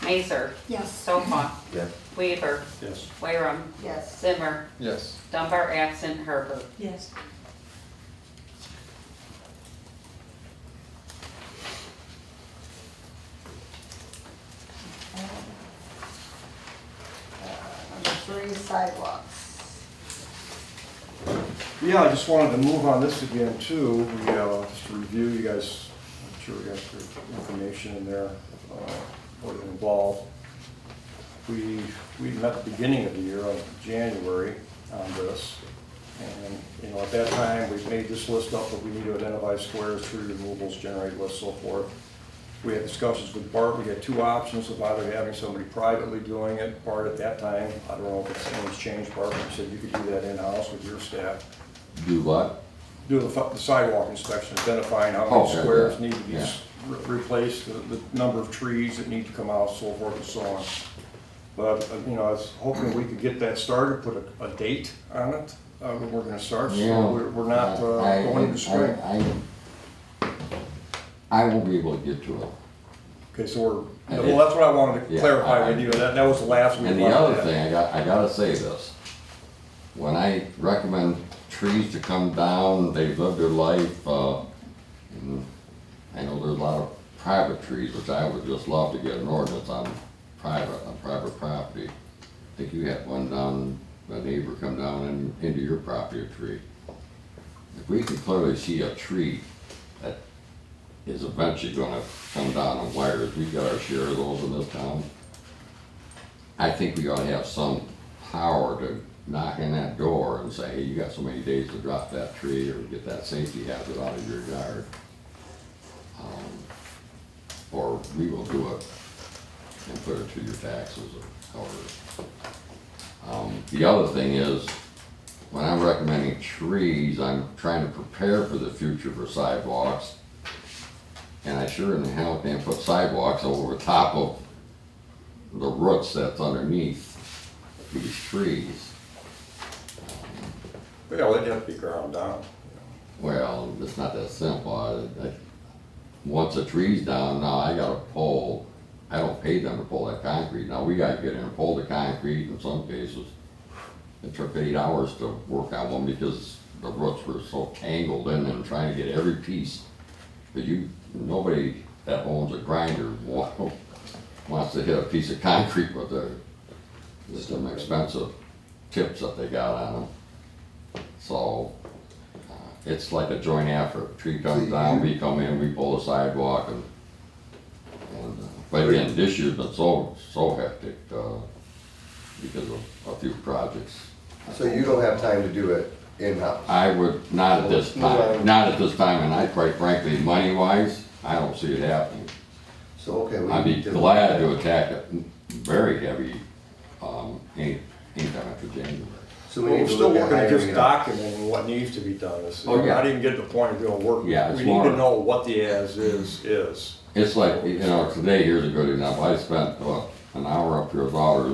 Mazer, Yes. Sofa, Yeah. Weaver, Yes. Wareham, Yes. Zimmer, Yes. Dunbar absent, Herbert. Yes. Number 3, sidewalks. Yeah, I just wanted to move on this again too. We, just to review, you guys, I'm sure we got your information in there, what involved. We met at the beginning of the year, on January, on this. And, you know, at that time, we made this list up, but we need to identify squares, tree removals, generate lists, so forth. We had discussions with Bart. We had 2 options of either having somebody privately doing it. Bart at that time, I don't know if anything's changed, Bart, but said you could do that in-house with your staff. Do what? Do the sidewalk inspection, identifying how Oh, many yeah, squares yeah, need to be yeah. replaced, the number of trees that need to come out, so forth and so on. But, you know, I was hoping we could get that started, put a date on it, when we're gonna start, Yeah. so we're not going into spring. I won't be able to get to it. Okay, so And well, that's what I wanted to yeah, clarify I- with you, that was the last we And the wanted other that. thing, I gotta say this. When I recommend trees to come down, they've lived their life, and I know there's a lot of private trees, which I would just love to get an ordinance on private property. I think you had one down, a neighbor come down and into your property, a tree. If we can clearly see a tree that is eventually gonna come down on wires, we've got our share of those in this town. I think we ought to have some power to knocking that door and say, hey, you got so many days to drop that tree or get that safety hazard out of your yard. Or we will do it and put it to your taxes or however. The other thing is, when I'm recommending trees, I'm trying to prepare for the future for sidewalks. And I sure in the hell can't put sidewalks over top of the roots that's underneath these trees. Yeah, they'd have to be ground down. Well, it's not that simple. Once a tree's down, now I gotta pull, I don't pay them to pull that concrete. Now we gotta get in and pull the concrete in some cases. It took 8 hours to work on one because the roots were so tangled in and trying to get every piece. But nobody that owns a grinder wants to hit a piece of concrete with them expensive tips that they got on them. So it's like a joint effort. Tree comes down, we come in, we pull the sidewalk, and but again, this year's been so hectic because of a few projects. So you don't have time to do it in-house? I would, not at this time, and I quite frankly, money-wise, I don't see it happening. So, okay. I'd be glad to attack it very heavy, anytime after January. So Well, we're need to still look at working at just hiring out. documenting what needs to be done. Oh, yeah. We're not even getting to the point of doing work. Yeah, it's We need more- to know what the as is. It's like, today, here's a good example, I spent, an hour up here with ours,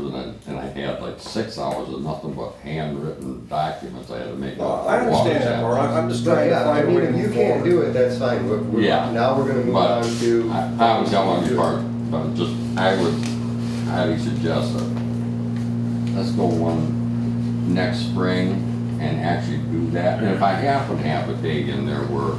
and I had like 6 hours of nothing but handwritten documents I had to make. I understand that, Mark. I'm just trying to Yeah, I find a mean, way to if you move can't do forward. it, that's fine. Yeah. Now we're gonna move But on to. I was telling you part, but just, I would highly suggest that, let's go one next spring and actually do that. And if I happen to have a date in there where,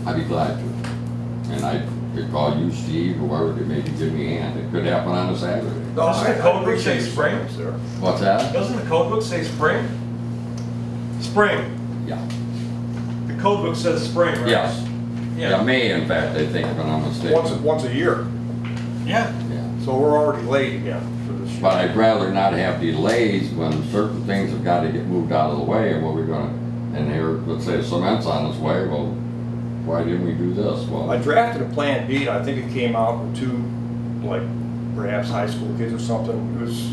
I'd be glad to. And I could call you, Steve, or whoever could maybe give me a hand. It could happen on a Saturday. No, Doesn't the code book say appreciate spring? the sir. What's that? Doesn't the code book say spring? Spring. Yeah. The code book says spring, right? Yes. Yeah, May, in fact, I think, if I'm not mistaken. Once a year. Yeah. Yeah. So we're already late again for this year. But I'd rather not have delays when certain things have got to get moved out of the way, and what we're gonna, and here, let's say cement's on its way, well, why didn't we do this? I Well, drafted a Plan B, and I think it came out with two, like, perhaps high school kids or something. It was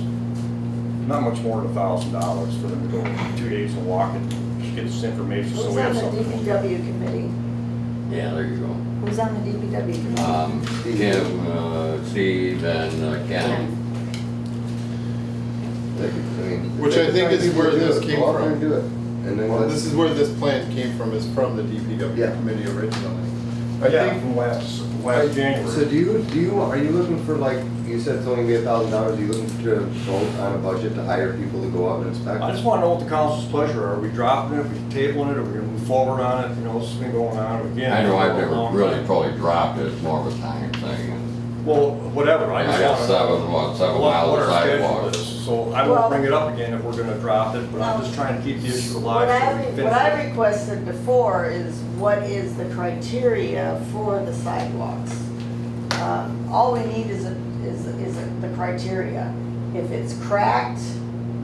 not much more than $1,000 for them to go 2 days and walk and just get this information, so Who's we on have the something. DPW committee? yeah, there you go. Who's on the DPW committee? Kim, Steve, and Ken. Which I think is where this came Go out there from. and do it. And then Well, let's. this is where this plan came from, is from the DPW Yeah. committee originally. I Yeah, think, from last So January. are you looking for, like, you said it's only gonna be $1,000, are you looking to vote on a budget to hire people to go out and inspect? I just wanna know what the council's pleasure are. Are we dropping it, are we tabling it, are we gonna move forward on it? You know, this has been going on again. I know I've for a never long really time. probably dropped it, it's more of a time thing. Well, whatever, I I just got wanna know. 7 what miles of our schedule sidewalks. is. So I Well- won't bring it up again if we're gonna drop it, but I'm just trying to keep the issue alive. so we finish What I it. requested before is what is the criteria for the sidewalks? All we need is the criteria. If it's cracked,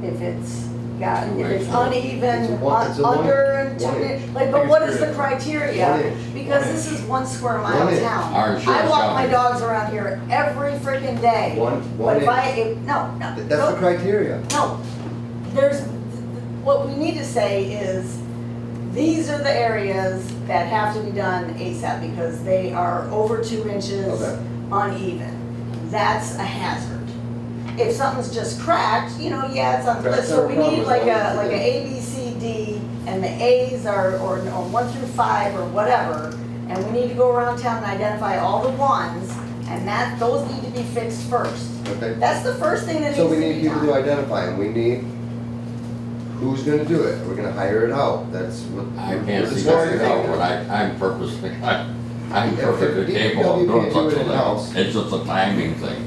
if it's uneven, It's a under and 2 1 inch, inch. like, but what is the criteria? 1 inch. Because this is 1 square mile 1 of inch. town. Our I insurance walk my company. dogs around here every freaking day. One But if I, inch. no, That's no, the criteria. no, what we need to say is, these are the areas that have to be done ASAP because they are over 2 inches Okay. uneven. That's a hazard. If something's just cracked, yeah, it's on the list, That's so our we problem need with like what a, it's like a doing. A, B, C, D, and the A's are, or 1 through 5 or whatever, and we need to go around town and identify all the ones, and those need to be fixed first. Okay. That's the first thing that needs So to we be need people to done. identify, and we need, who's gonna do it? We're gonna hire it out, that's what. I we're can't see discussing that out, now. but I'm purposely, I'm If perfectly capable of DPW doing can't do such it a in-house. thing. It's just a timing thing.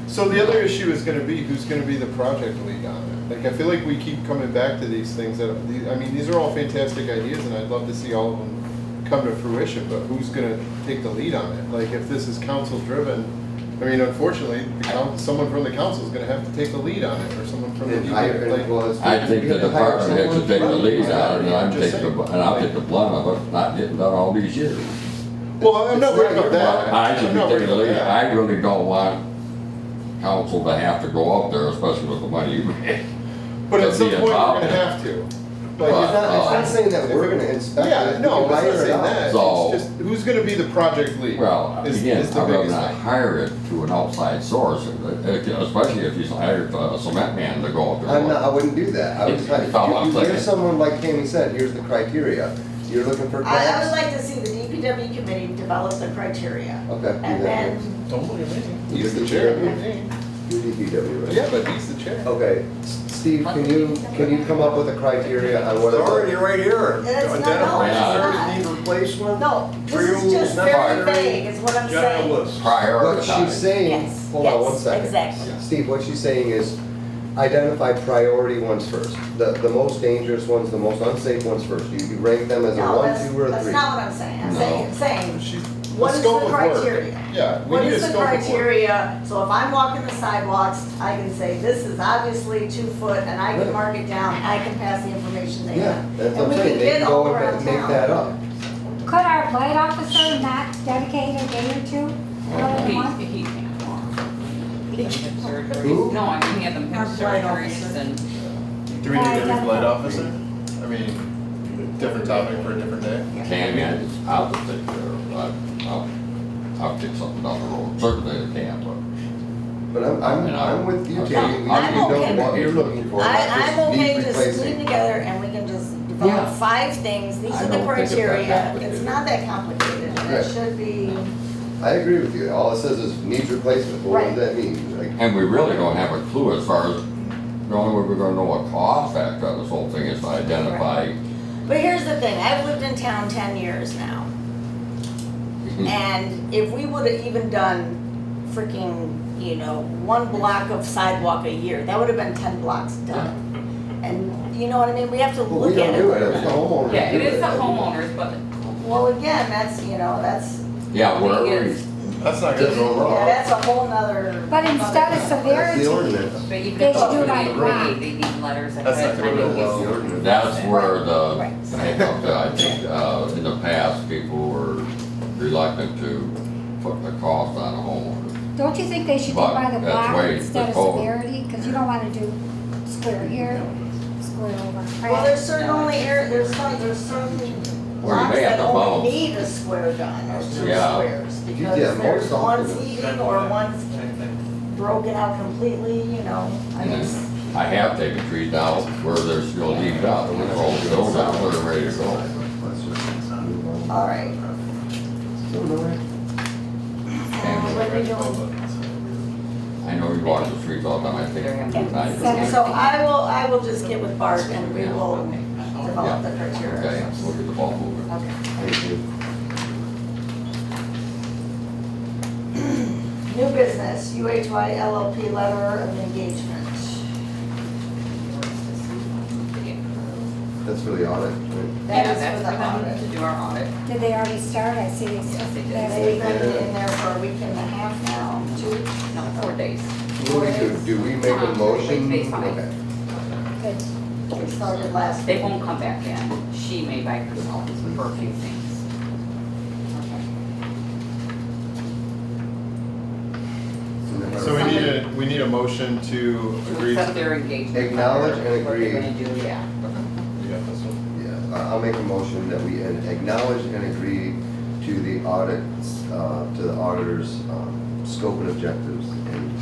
so the other issue is gonna be, who's gonna be the project lead on it? Like, I feel like we keep coming back to these things these are all fantastic ideas, and I'd love to see all of them come to fruition, but who's gonna take the lead on it? Like, if this is council driven, I mean, unfortunately, someone from the council is gonna have to take the lead on it, or someone from the And DPW. I think the department head should take the lead on it, and I'll Just take saying. I'll take the blunt of it, not getting done all these years. Well, I'm not worried about that. I should I'm be not taking worried the about lead. that. I really don't want council to have to go up there, especially with the money you make. But at to some be point, we're involved gonna in it. have to. It's not saying that we're gonna inspect it. Yeah, no, We can it's buy not it saying out. that. So- It's just, who's gonna be the project lead? Well, Is again, the I'd rather biggest not thing. hire it to an outside source, especially if he's hired a cement man to go up there. I wouldn't do that. I was That's all I'm here's saying. someone like Tammy said, here's the criteria. You're looking for I would cracks? like to see the DPW committee develop the criteria. Okay. do And that. then, Don't look at me. You're He's the the chair. chair. not me. You're DPW, right? Yeah, but he's the chair. Okay, Steve, can you come up with a criteria on what? It's already right here. It's not- Identify no, it's centers need replacement. no, this is Fuels just very necessary. vague, is what I'm General saying. list. What she's Prioritize. saying, Yes, hold on one yes, second. exactly. Steve, what she's saying is identify priority ones first. The most dangerous ones, the most unsafe ones first. You rank them as a No, one, that's, 2, or that's 3. not what I'm saying. I'm No. saying, She's, what the is the scope of work. criteria? Yeah, we What need a is the scope of work. criteria? So if I'm walking the sidewalks, I can say, this is obviously 2 foot, and I can Right. mark it down, I can pass the information they Yeah, have. that's what I'm And we saying. can They get can all go around and make that town. up. Could our blight officer not dedicate a day or two early in the month? He can't. Who? Surgeries. No, I mean, he had them hip Our blight surgeries officer. and, Do we need a new blight officer? I mean, different topic for a different day? Tammy, I'll just take care of it. I'll kick something down the road. Certainly I can, But I'm with you, Tammy. We I'm know okay. what you're looking for. not I'm just okay need just replacing. meeting together and we can just Yeah. develop 5 things, these I are the don't think it's that criteria. complicated. It's not that complicated, and it Right. should be, I agree with you. All it says is needs replacement. Well, what does that mean? Like, and we really don't have a clue as far as, the only way we're gonna know what cost factor of this whole thing is to identify. but here's the thing, I've lived in town 10 years now. And if we would've even done freaking, 1 block of sidewalk a year, that would've been 10 blocks done. And you know what I mean, we have to well, we look at don't do it. It's it. the homeowner. yeah, do it is the I mean, homeowners, but Well, again, that's, that's, Yeah, the thing wherever, is, That's not gonna go yeah, wrong. that's a whole nother. But instead of That's severity, the ordinance. but even They if should do it's like really rock. they need letters That's ahead not of gonna time. go That's the well. ordinance. that's where the, Right. I think, in the past, people were reluctant to put the cost on a homeowner. don't you think they should go But by the that's block way instead of the code. severity? Because you don't want to do square here, square over. Well, there's certain there's certain Or you blocks may have that to only bounce. need a square done, or 2 Yeah. squares. Because Yeah, there's most often one's it's- heating or one's broken out completely, I mean, it's- I have taken trees down where they're still deep out, and they're all filled out, where they're ready to go. Let's just move on. all right. So, no, right? What are we doing? I know you walk the streets all the time, I think. And so I will just get with Bart and we will develop the Okay, criteria. we'll get the ball moving. Okay. Thank you. New business, UHY LLP letter of engagement. That's for the audit, right? That Yeah, is that's for the for them audit. to do our audit. Did they already start? I see they Yes, they did. last They've week. been in there for a week and a half now, 2 weeks. No, 4 days. What do we make a motion? They fine. Okay. Good. We started last They week. won't come back in. She may by herself for a few things. So we need a motion to To agree accept to. their engagement. Acknowledge and What they're agree. gonna do, yeah. You got this one? Yeah, I'll make a motion that we acknowledge and agree to the audits, to the auditor's scope and objectives and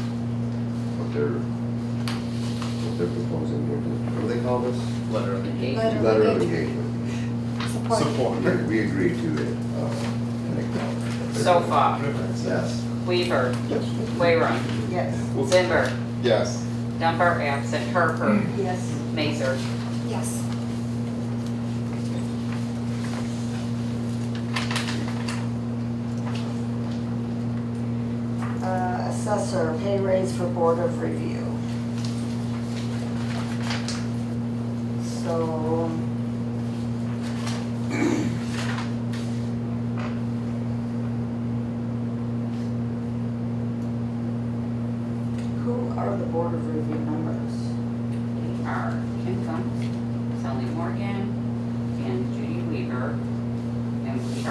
what they're proposing here. What do they call this? Letter of Engagement. Letter of engagement. Support. support. We agree to it, and acknowledge. Sofa, Yes. Weaver, Yes. Wayron, Yes, Zimber, Yes. Dumper absent, Herper, yes. Mazer. Yes. Assessor, pay raise for Board of Review. So.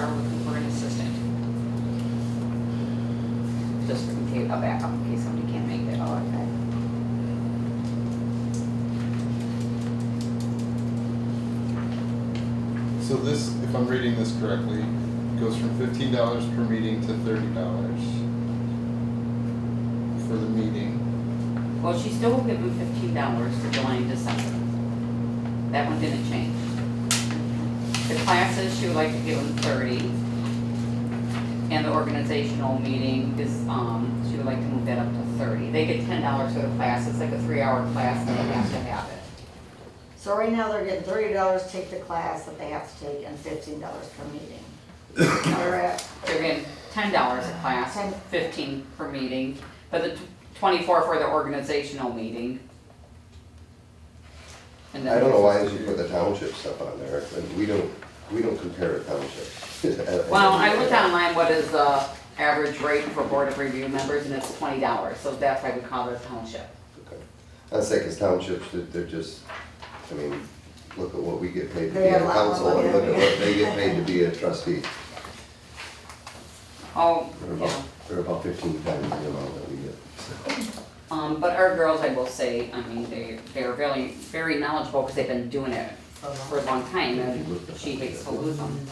are looking for an assistant. Just in case, a backup in case somebody can't make it. Oh, okay. So this, if I'm reading this correctly, goes from $15 per meeting to $30 for the meeting. Well, she still will give them $15 for July and December. That one didn't change. The classes, she would like to give them 30. And the organizational meeting is, she would like to move that up to 30. They get $10 for the class, it's like a 3-hour class and they have to have it. So right now they're getting $30 to take the class that they have to take and $15 per meeting. They're at They're getting $10 a class, 10. 15 per meeting, but the 24 for the organizational meeting. And then I don't know why you put the township stuff on there, and we don't compare to township. Well, I looked online, what is the average rate for board of review members, and it's $20, so that's why we call it a township. Okay. I'd say, cause townships, they're just, I mean, look at what we get paid to be They a have a lot more council, and money look than at we what they get paid to be a trustee. Oh, They're yeah. they're about 15 times the amount that we get. But our girls, I will say, I mean, they're really, very knowledgeable, because they've been doing it for a long time, and she hates to lose them.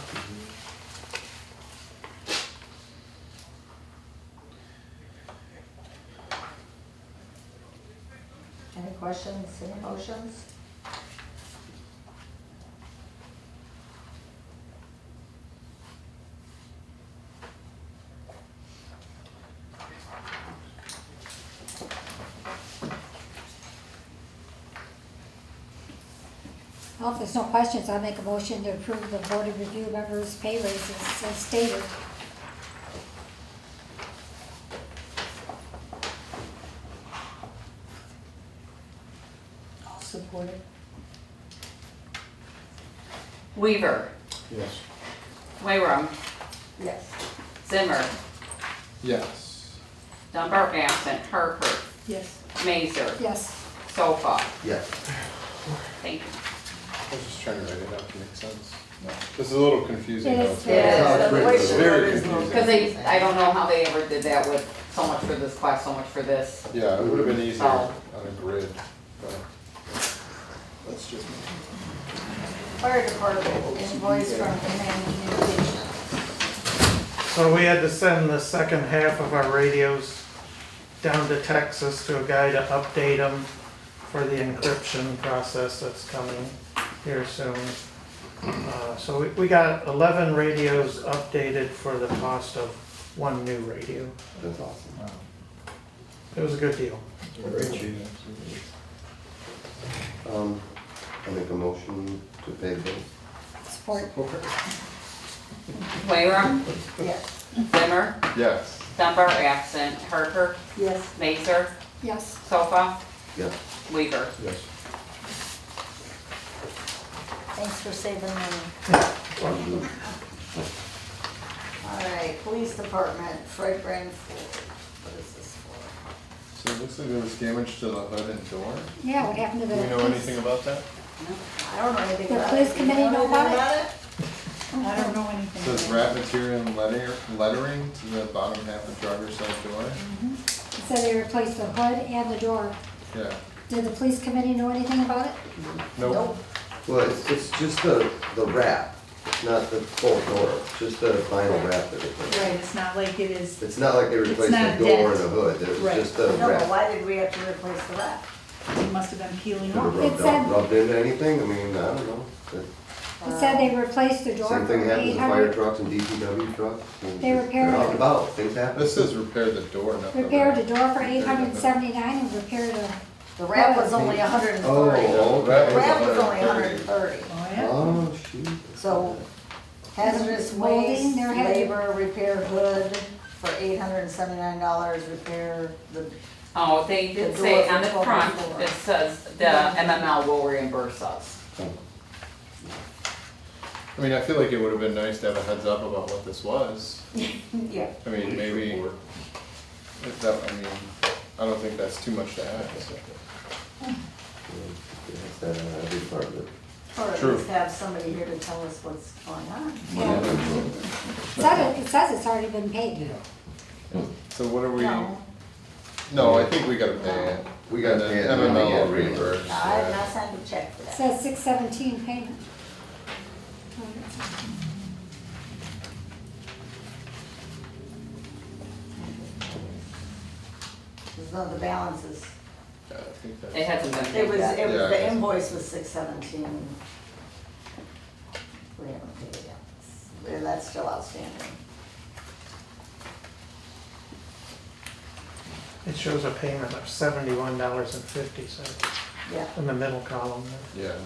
Any questions, any motions? Well, if there's no questions, I'll make a motion to approve the Board of Review members' pay raises as stated. I'll support it. Weaver, Yes. Wayrum, Yes. Zimmer, Yes. Dunbar absent, Harper, Yes. Mazer, Yes. Sofa. Yeah. Thank you. I was just trying to write it out to make sense. This is a little confusing. It though. is. Yeah, the way she Very wrote it is a little confusing. Because they, I don't know how they ever did that with so much for this class, so much for this. Yeah, it would have been easier Oh. on a grid, but that's just me. Fire department invoice from Command Communications. So we had to send the second half of our radios down to Texas to a guy to update them for the encryption process that's coming here soon. So we got 11 radios updated for the cost of one new radio. That's awesome. It was a good deal. I make a motion to pay the bill. Support. Wayrum, Yes. Zimmer, Yes. Dunbar absent, Harper, Yes. Mazer, Yes. Sofa, Yeah. Weaver. Yes. Thanks for saving money. All right, police department, Fred Branford. What is this for? So it looks like there was damage to the hood and door. Yeah, what happened to Do the? we know anything about that? I don't know anything The about it. police Do you committee know about anything it? I don't know anything. It says wrap material and lettering to the bottom half of driver's side door. It said they replaced the hood and the door. Yeah. Did the police committee know anything about it? Nope. Well, it's just the wrap, it's not the full door, it's just the final wrap that they put. Right, it's not like it is, It's not like they It's replaced the not door dent. and the hood, it was Right. just the No, but wrap. why did we have to replace the wrap? it must have been peeling Could have off. rubbed, said- rubbed into anything, I mean, I don't know. It said they replaced the door Same for thing happens with fire 800. trucks and DPW trucks. They repaired They're out it. and about, things happen. This says repair the door, not the Repaired the wrap. door for 879 and repaired a, The wrap was only Oh, 130. okay. The wrap was only 130. Oh, yeah? Oh, shoot. So hazardous Molding, waste, they're having- labor, repair hood for $879, repair the, Oh, they did The say door on the for front, 12 it says the MML will reimburse us. I mean, I feel like it would have been nice to have a heads up about what this was. yeah. I mean, maybe, if that, I mean, I don't think that's too much to ask. It's that, every department. Or at True. least have somebody here to tell us what's going on. It says it's already been paid. So what are we? No, No, I think we gotta pay it. We gotta pay it, and then we MML get will reimburse. no, I have not signed a check for It that. says 617 payment. There's no, the balance is, Yeah, I think that's. It hasn't been it paid was, yet. it was, Yeah, I the guess. invoice was 617. We haven't paid it yet. That's still outstanding. It shows a payment of $71.50 Yeah, in the middle column there. Yeah,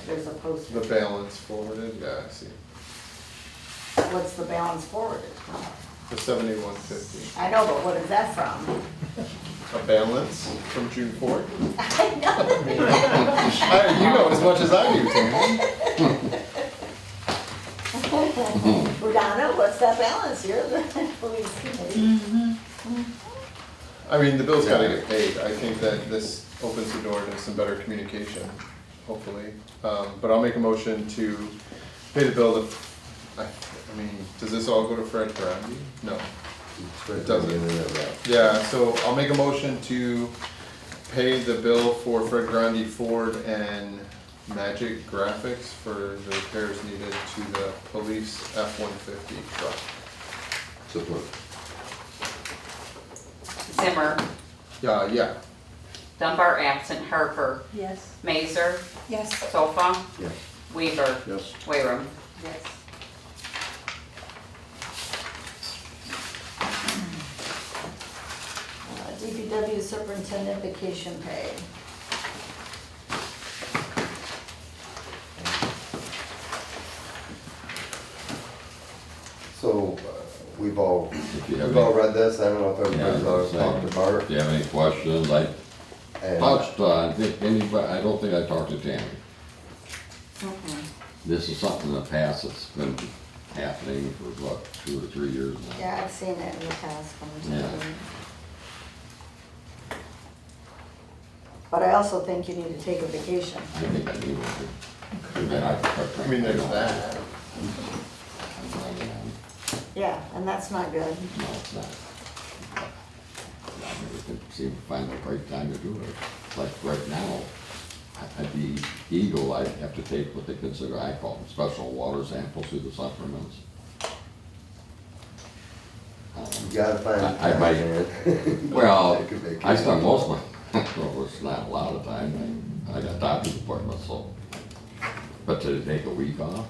there's a post. the balance forwarded, yeah, I see. What's the balance forwarded? The 7150. I know, but what is that from? A balance from June 4th? I know. You know as much as I do, Tammy. Donna, what's that balance here? Police committee. I mean, the bill's gotta get paid. I think that this opens the door to some better communication, hopefully. But I'll make a motion to pay the bill to, I mean, does this all go to Fred Grundy? No. It doesn't. Yeah, so I'll make a motion to pay the bill for Fred Grundy Ford and Magic Graphics for the repairs needed to the police F-150 truck. Support. Zimmer, Yeah, Dunbar absent, Harper, Yes. Mazer, Yes. Sofa, Yes. Weaver, Yes. Wayram. Yes. DPW superintendent vacation pay. So, we've all If you have read any, this, I don't know if everybody's Yeah, all talked about if you have any questions, I it. touched on, I think anybody, I don't think I talked to Tammy. Mhm. This is something in the past that's been happening for what, 2 or 3 years now. Yeah, I've seen that in the past. Yeah. But I also think you need to take a vacation. I think I do. I mean, there's that. Yeah, and that's not good. No, it's not. I never can seem to find the right time to do it. Like right now, at the Eagle, I have to take what they consider, I call them special water samples through the supplements. You gotta find. I time, might- man. Well, Take a vacation. I spend most of my, well, it's not a lot of time, I got doctor's appointments, so. But to take a week off?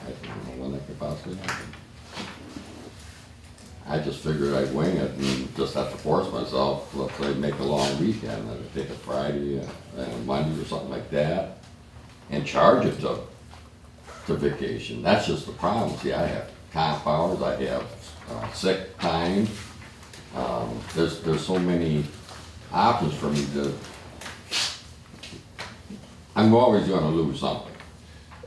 I don't know when that could possibly happen. I just figured I'd wing it and just have to force myself, let's say, make a long weekend, I'd take a Friday and a Monday or something like that, and charge it to vacation. That's just the problem. See, I have comp hours, I have sick time. There's so many options for me to, I'm always gonna lose something.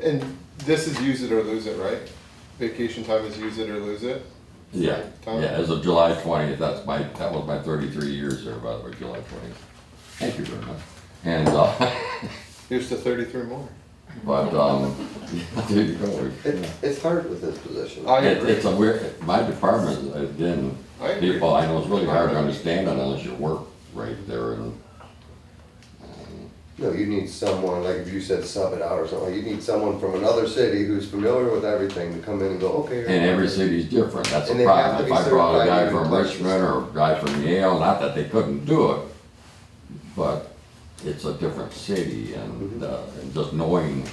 And this is use it or lose it, right? Vacation time is use it or lose it? Yeah, Tom? yeah, as of July 20th, that was my 33 years there, by the way, July 20th. Thank you very much. And, Here's to 33 more. but, there you go. It's hard with this position. I agree. It's a weird, my department, again, I agree. people, I know it's really hard to understand it unless you work right there and, No, you need someone, like if you said sub it out or something, you need someone from another city who's familiar with everything to come in and go, okay. and every city's different, that's And the they have problem. to If be I brought a certified guy in from places. Richmond or a guy from Yale, not that they couldn't do it, but it's a different city and just knowing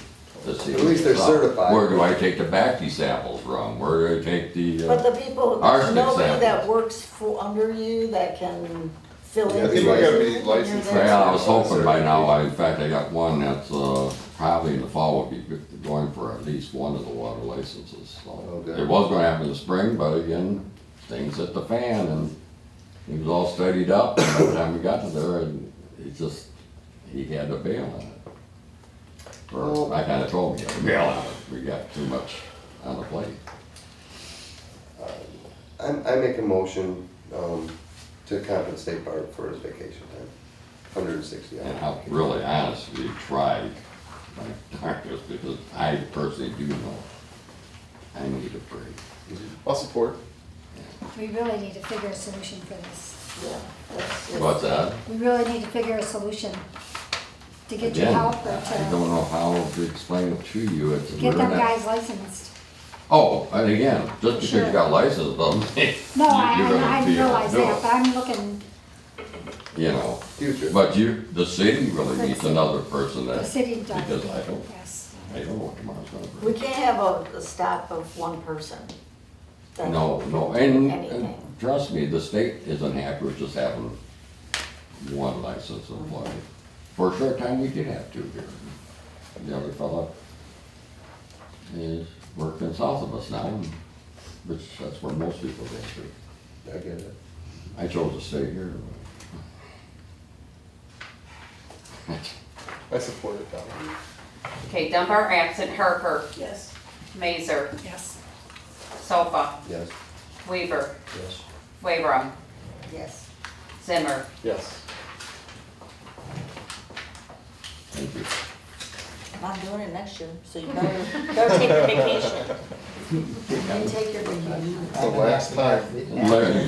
the city. At least they're itself. certified. Where do I take the Bacti samples from? Where do I take the, But the people, there's Arsenic nobody that samples. works for, under you that can fill in. Yeah, I think we gotta be when you're licensed. there. well, I was hoping by now, in fact, I got one that's, probably in the fall will be going for at least one of the water licenses, so. Oh, good. It was gonna happen in the spring, but again, things hit the fan and he was all steadied up, and by the time we got to there, and he had to bail on it. Or, I kinda told him he had to bail on it, we got too much on the plate. I make a motion, to compensate Bart for his vacation time. 160. And I'll really honestly try my darndest, because I personally do know I need a break. I'll support. We really need to figure a solution for this. Yeah, that's just- What's that? We really need to figure a solution to get you Again, help or I don't know how to explain it to you. It's, to get we're them not- guys licensed. Oh, and again, just because Sure. you got license doesn't mean No, you're gonna I be able to realize do that, it. but I'm looking, You know, Future. but the city really The needs city. another person the that, city does, because I don't know what tomorrow's gonna We bring. can't have a stop of one person. That No, no, can do and anything. trust me, the state isn't happy with just having one license employee. For a short time, we did have two here. The other fella is working south of us now, which that's where most people go to. I get it. I chose to stay here. I support it, Donna. Okay, Dunbar absent, Harper, Yes. Mazer, yes. Sofa, Yes. Weaver, Yes. Wayrum, Yes. Zimmer. Yes. Thank you. I'm not doing it next year, so you better take your vacation. And take your vacation. The last time.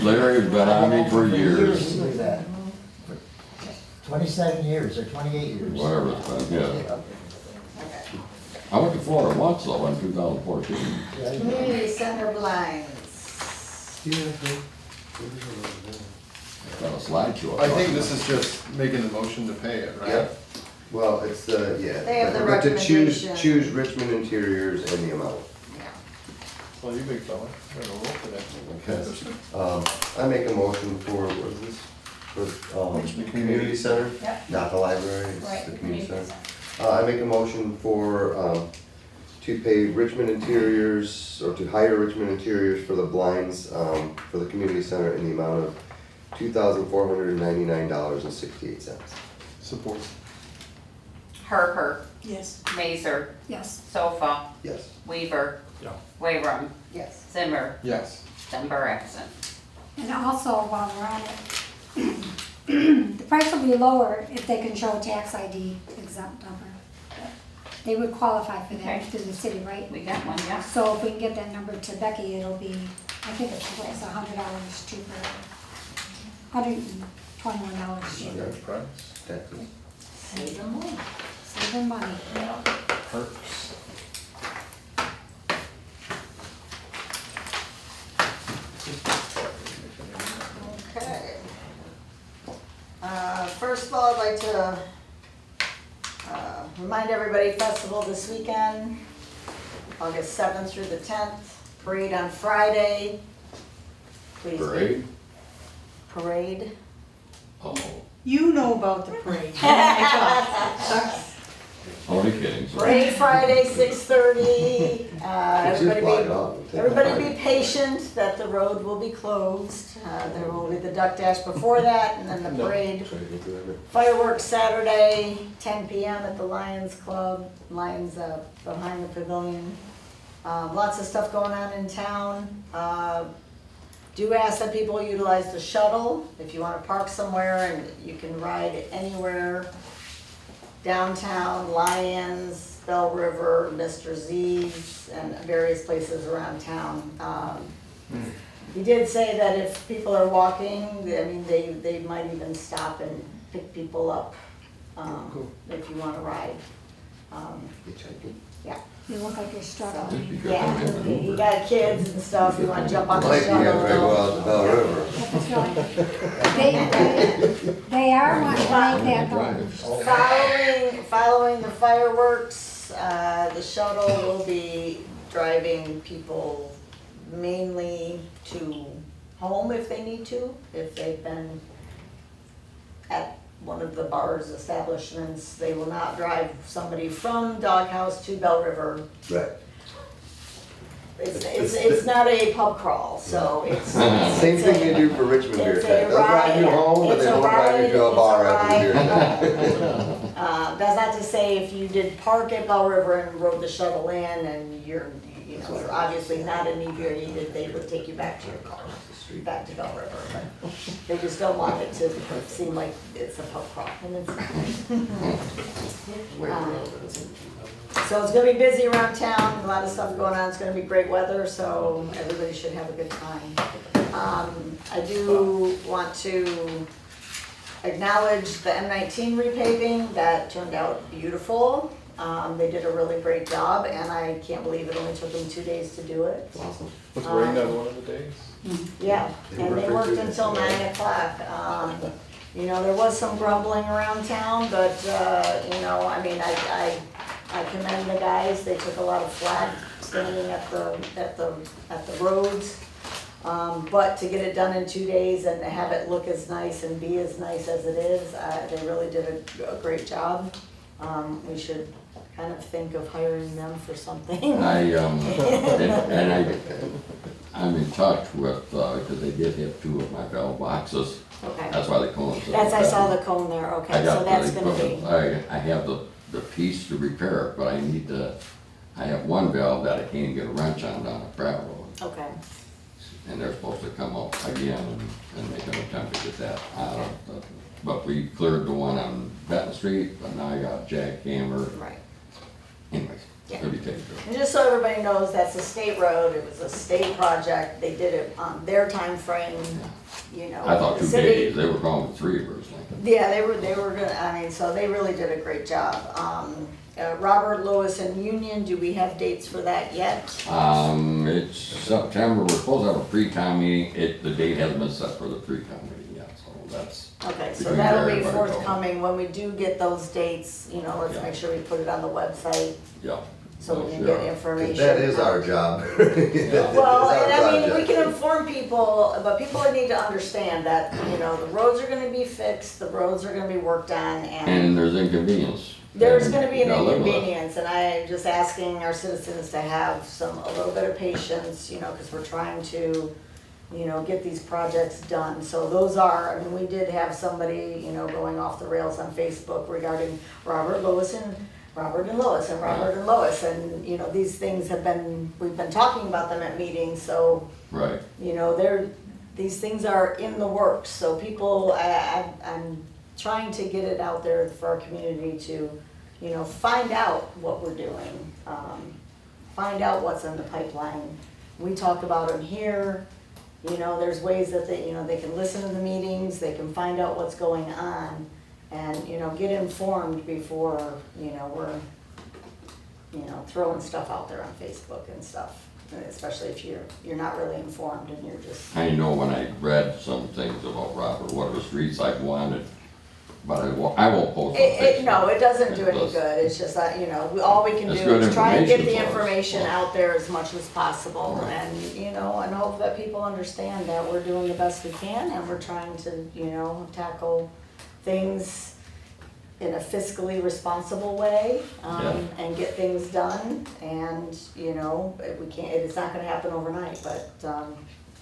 Larry's been on me for years, To do that. 27 years or 28 years. whatever it's been, yeah. I went to Florida once though, in 2014. Community center blinds. Got a slideshow. I think this is just making the motion to pay it, right? Yep. Well, it's the, yeah. They have the But to recommendation. choose Richmond Interiors and the amount. Well, you big fella, you're on a roll today. I make a motion for, what is this? For, the community center? Yep. Not the library, it's Right, the community community center. I make a motion for, to pay Richmond Interiors, or to hire Richmond Interiors for the blinds, for the community center in the amount of $2,499.68. Support. Harper, Yes. Mazer, Yes. Sofa, Yes. Weaver, Yeah. Wayrum, Yes. Zimmer, Yes. Dunbar absent. And also, while we're on it, the price will be lower if they can show a tax ID exempt number. They would qualify for that Okay. through the city, right? We got one, yeah. So if we can get that number to Becky, it'll be, I think it's $100 cheaper, $121 cheaper. Okay. Price. Taxes. Save them money. Saving money. Perks. Okay. First of all, I'd like to remind everybody, festival this weekend, August 7th through the 10th, parade on Friday. Please be- Parade? Parade. Oh, You know about the parade. only kidding. sorry. Parade Friday, 6:30. It's just blocked off. Everybody be patient that the road will be closed. There will be the duck dash before that, and then the parade. Fireworks Saturday, 10 PM at the Lions Club, Lions behind the pavilion. Lots of stuff going on in town. Do ask that people utilize the shuttle if you want to park somewhere, and you can ride anywhere. Downtown, Lions, Bell River, Mr. Z's, and various places around town. He did say that if people are walking, I mean, they might even stop and pick people up, if you wanna ride. Yeah, You look like you're struggling. Just because yeah, I'm in the you got kids and stuff, you wanna jump on the Might be shuttle. after I go out to Bell River. They are wanting to make that go. Following the fireworks, the shuttle will be driving people mainly to home if they need to, if they've been at one of the bars establishments. They will not drive somebody from Doghouse to Bell River. Right. It's not a pub crawl, so it's. Same thing they do for Richmond Beer It's a Tent. They'll drive you ride, home, but it's they a won't drive you to a ride, bar it's a after beer ride. tent. That's not to say if you did park at Bell River and rode the shuttle in and you're obviously not inebriated, they would take you back to your car. back to Bell River, but they just don't want it to seem like it's a pub crawl, and it's so it's gonna be busy around town, a lot of stuff going on, it's gonna be great weather, so everybody should have a good time. I do want to acknowledge the M19 repaving, that turned out beautiful. They did a really great job, and I can't believe it only took them 2 days to do it. Awesome. Was rain on one of the days? Yeah, and they worked until 9 o'clock. You know, there was some grumbling around town, but, you know, I mean, I commend the guys, they took a lot of flack standing at the roads. But to get it done in 2 days and to have it look as nice and be as nice as it is, they really did a great job. We should kind of think of hiring them for something. I'm in touch with, because they did have 2 of my valve boxes. Okay. That's why the cones. That's, I saw the cone there, okay, so that's gonna be, I have the piece to repair it, but I have one valve that I can't get a wrench on down at Pratt Road. okay. And they're supposed to come up again and make an attempt to get that out of the, but we cleared the one on Benton Street, but now I got jackhammer. Right. Anyways, Yeah. it'll be taken care of. And just so everybody knows, that's a state road, it was a state project, they did it on their time frame. You know. I thought the 2 city- days, they were calling it 3 originally. Yeah, they were good, I mean, so they really did a great job. Robert, Lewis, and Union, do we have dates for that yet? It's September, we're supposed to have a pre-con meeting, the date hasn't been set for the pre-con meeting yet, so that's. Okay, so between that'll be everybody. forthcoming, when we do get those dates, you know, let's Yeah. make sure we put it on the website, Yeah. so we can Sure. get information. That is our job. Well, and I mean, we can inform people, but people need to understand that, you know, the roads are gonna be fixed, the roads are gonna be worked on, And there's inconvenience. there's And gonna be you an gotta live with it. inconvenience, and I'm just asking our citizens to have a little bit of patience, you know, because we're trying to, you know, get these projects done. So those are, I mean, we did have somebody, you know, going off the rails on Facebook regarding Robert and Lois, and, you know, these things we've been talking about them at meetings, so, Right. you know, these things are in the works, so people, I'm trying to get it out there for our community to, you know, find out what we're doing, find out what's in the pipeline. We talk about them here, you know, there's ways that they, you know, they can listen to the meetings, they can find out what's going on, and, you know, get informed before, you know, we're, you know, throwing stuff out there on Facebook and stuff, especially if you're not really informed and you're just. I know when I read some things about Robert, what are the streets I wanted, but I won't post on Facebook. No, it doesn't do any It does. good, it's just that, you know, all we can It's do good is try and get the information for us. information out there as much as possible, Right. and, you know, and hope that people understand that we're doing the best we can, and we're trying to, you know, tackle things in a fiscally responsible way, and get things done, and, you know, it's not gonna happen overnight, but,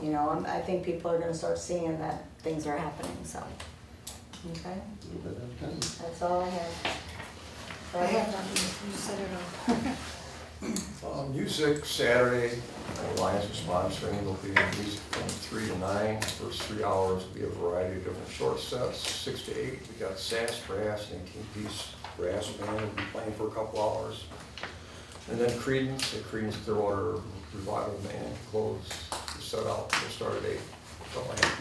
you know, I think people are gonna start seeing that things are happening, so, okay? That's all I have. I have nothing, you said it all. Music Saturday, Lions are sponsoring, there'll be music from 3 to 9. First 3 hours will be a variety of different short sets. 6 to 8, we got Sass Brass, an 18-piece brass band, will be playing for a couple hours. And then Creedence, the Creedence Clearwater Revival Band, close the set out, we'll start at 8. That's all I have.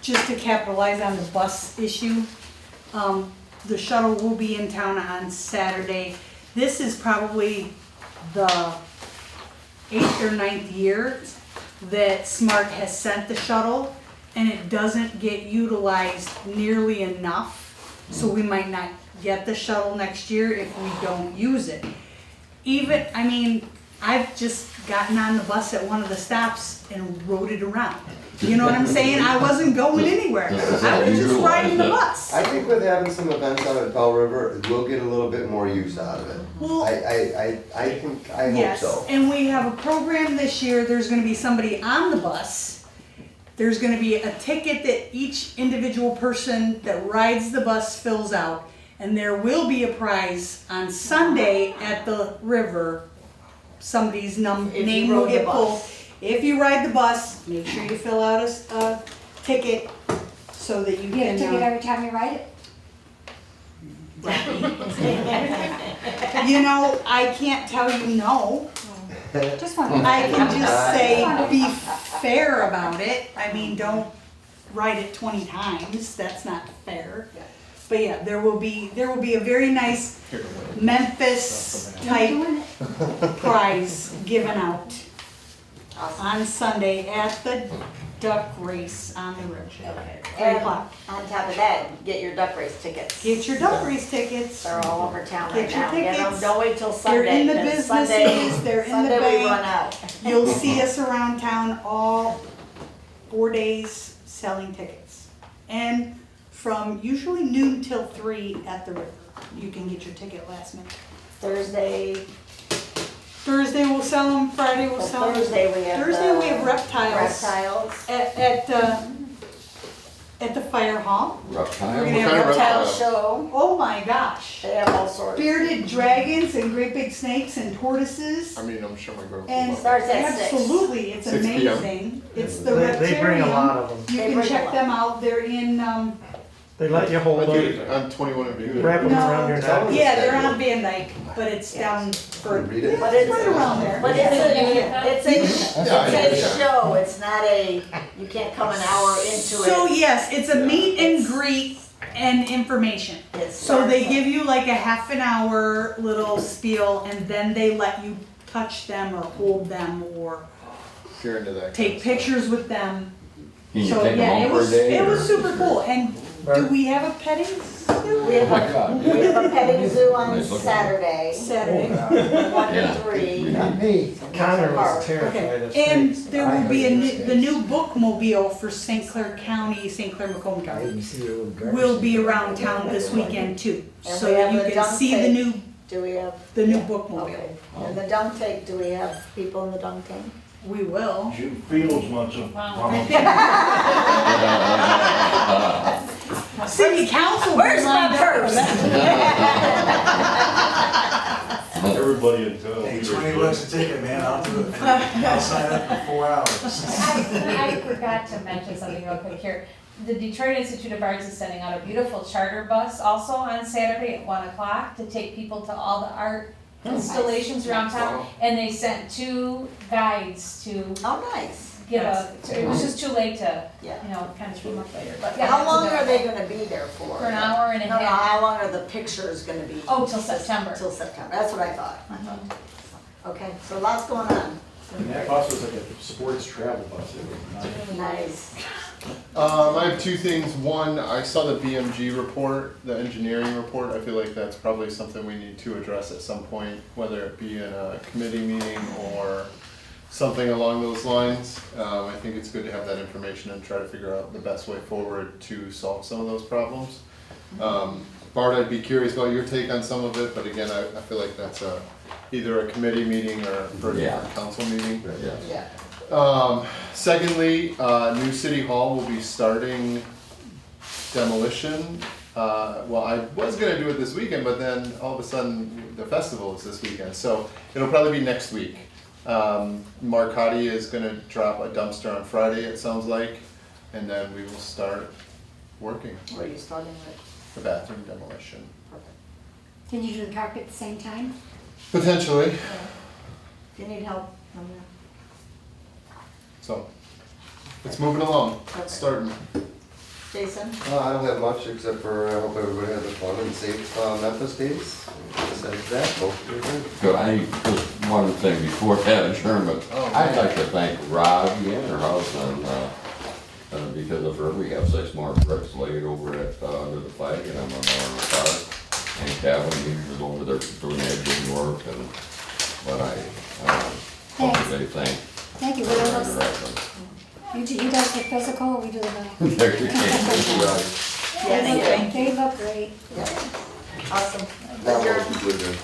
Just to capitalize on the bus issue, the shuttle will be in town on Saturday. This is probably the 8th or 9th year that Smart has sent the shuttle, and it doesn't get utilized nearly enough, so we might not get the shuttle next year if we don't use it. Even, I mean, I've just gotten on the bus at one of the stops and rode it around. You know what I'm saying? I wasn't going anywhere. I was just riding the bus. I think with having some events out at Bell River, we'll get a little bit more use out of it. Well, I hope yes, so. and we have a program this year, there's gonna be somebody on the bus. There's gonna be a ticket that each individual person that rides the bus fills out. And there will be a prize on Sunday at the river. Somebody's If you name rode will the get bus. pulled if you ride the bus, make sure you fill out a ticket so that you You get a ticket can, every time you ride it? you know, I can't tell you no. Just wondering. I can just say, be fair about it. I mean, don't write it 20 times, that's not fair. But yeah, there will be a very nice Memphis type Doing it. prize given out Awesome. on Sunday at the duck race on the river. Okay. 3 And o'clock. on top of that, get your duck race tickets. Get your duck race tickets. They're all over town Get right your now. Get them, tickets. don't wait till They're Sunday. in the 'cause Sunday- businesses, they're in the Sunday we run bank. out. You'll see us around town all 4 days selling tickets. And from usually noon till 3 at the river, you can get your ticket last minute. Thursday we'll sell them, Friday we'll sell them. Thursday we have. Thursday we have reptiles Reptiles. at the fire hall. We're Reptile. gonna What have kind of Reptile reptile? show. Oh my gosh. They have all sorts. Bearded dragons and great big snakes and tortoises. I mean, I'm sure my girls will And love it. Starts at 6. absolutely, it's 6 p.m. amazing. It's the They bring a lot reptarium. of them. You They can bring a check lot. them out. They're in, They let you hold them, I'm 21 and bigger. wrap them around your neck. yeah, they're on Van Dyke, but it's down for, Read it. But it's right around there. But it's Yeah, I it's a know. show, it's not you can't come an hour into So it. yes, it's a meet and greet and information. It So they starts give you like a half an hour little spiel and then they let you touch them or hold them or You're into that. take pictures with them. Can you So take them yeah, home it for a was, day? it was or- super cool. And do we have a petting zoo? We have Oh my a, God. we have a petting zoo on Nice looking. Saturday, Saturday. 1 Yeah. to 3. Not me. Connor was Okay, terrified of and snakes. there will be the new bookmobile for St. Clair County, St. Clair Macomb I County. didn't see your little garbage. Will be around town this weekend too. And So we have you the can dunk see the tank. new, Do we have? the new Okay. bookmobile. And the dunk tank, do we have people in the dunk tank? We will. Jim Fields wants a City council. Where's my lined up. purse? everybody in town. Hey, $20 a ticket, man, I'll do it. I'll sign up for 4 hours. I forgot to mention something real quick here. The Detroit Institute of Arts is sending out a beautiful charter bus also on Saturday at 1 o'clock to take people to all the art installations around town. And they sent 2 guides to Oh, nice. get it was just too late to, Yeah. kind of swim up later, but yeah. How it's long are they available. gonna be there for? For an hour and a No, no, half. how long are the pictures gonna be? Oh, till September. Till September, that's what I thought. Okay, so lots going on. And that bus was like a sports travel bus. It was nice. Nice. I have 2 things. One, I saw the BMG report, the engineering report. I feel like that's probably something we need to address at some point, whether it be in a committee meeting or something along those lines. I think it's good to have that information and try to figure out the best way forward to solve some of those problems. Bart, I'd be curious about your take on some of it, but again, I feel like that's either a committee meeting or for a different council meeting. Yeah. Yeah. Secondly, new city hall will be starting demolition. Well, I was gonna do it this weekend, but then all of a sudden, the festival is this weekend, so it'll probably be next week. Marcotti is gonna drop a dumpster on Friday, it sounds like, and then we will start working What are you starting with? the bathroom demolition. Can you do the carpet at the same time? Potentially, If you need help, let me know. so, it's moving along, it's starting. Jason? I don't have much except for I hope everybody has a fun and safe Memphis days. Besides that, hope you're good. So just one thing before that adjournment, Oh, I'd man. like to thank Rob Yannerhouse and, because of her, we have 6 more bricks laid over at, under the flag and I'm on the park. And Kevin, he was over there doing that good work and, but I hope Thanks. they thank. Thank you. You guys the physical, we do the mental. There you go. Yes, They look great. Awesome. Rob, Adjourn. what's your good?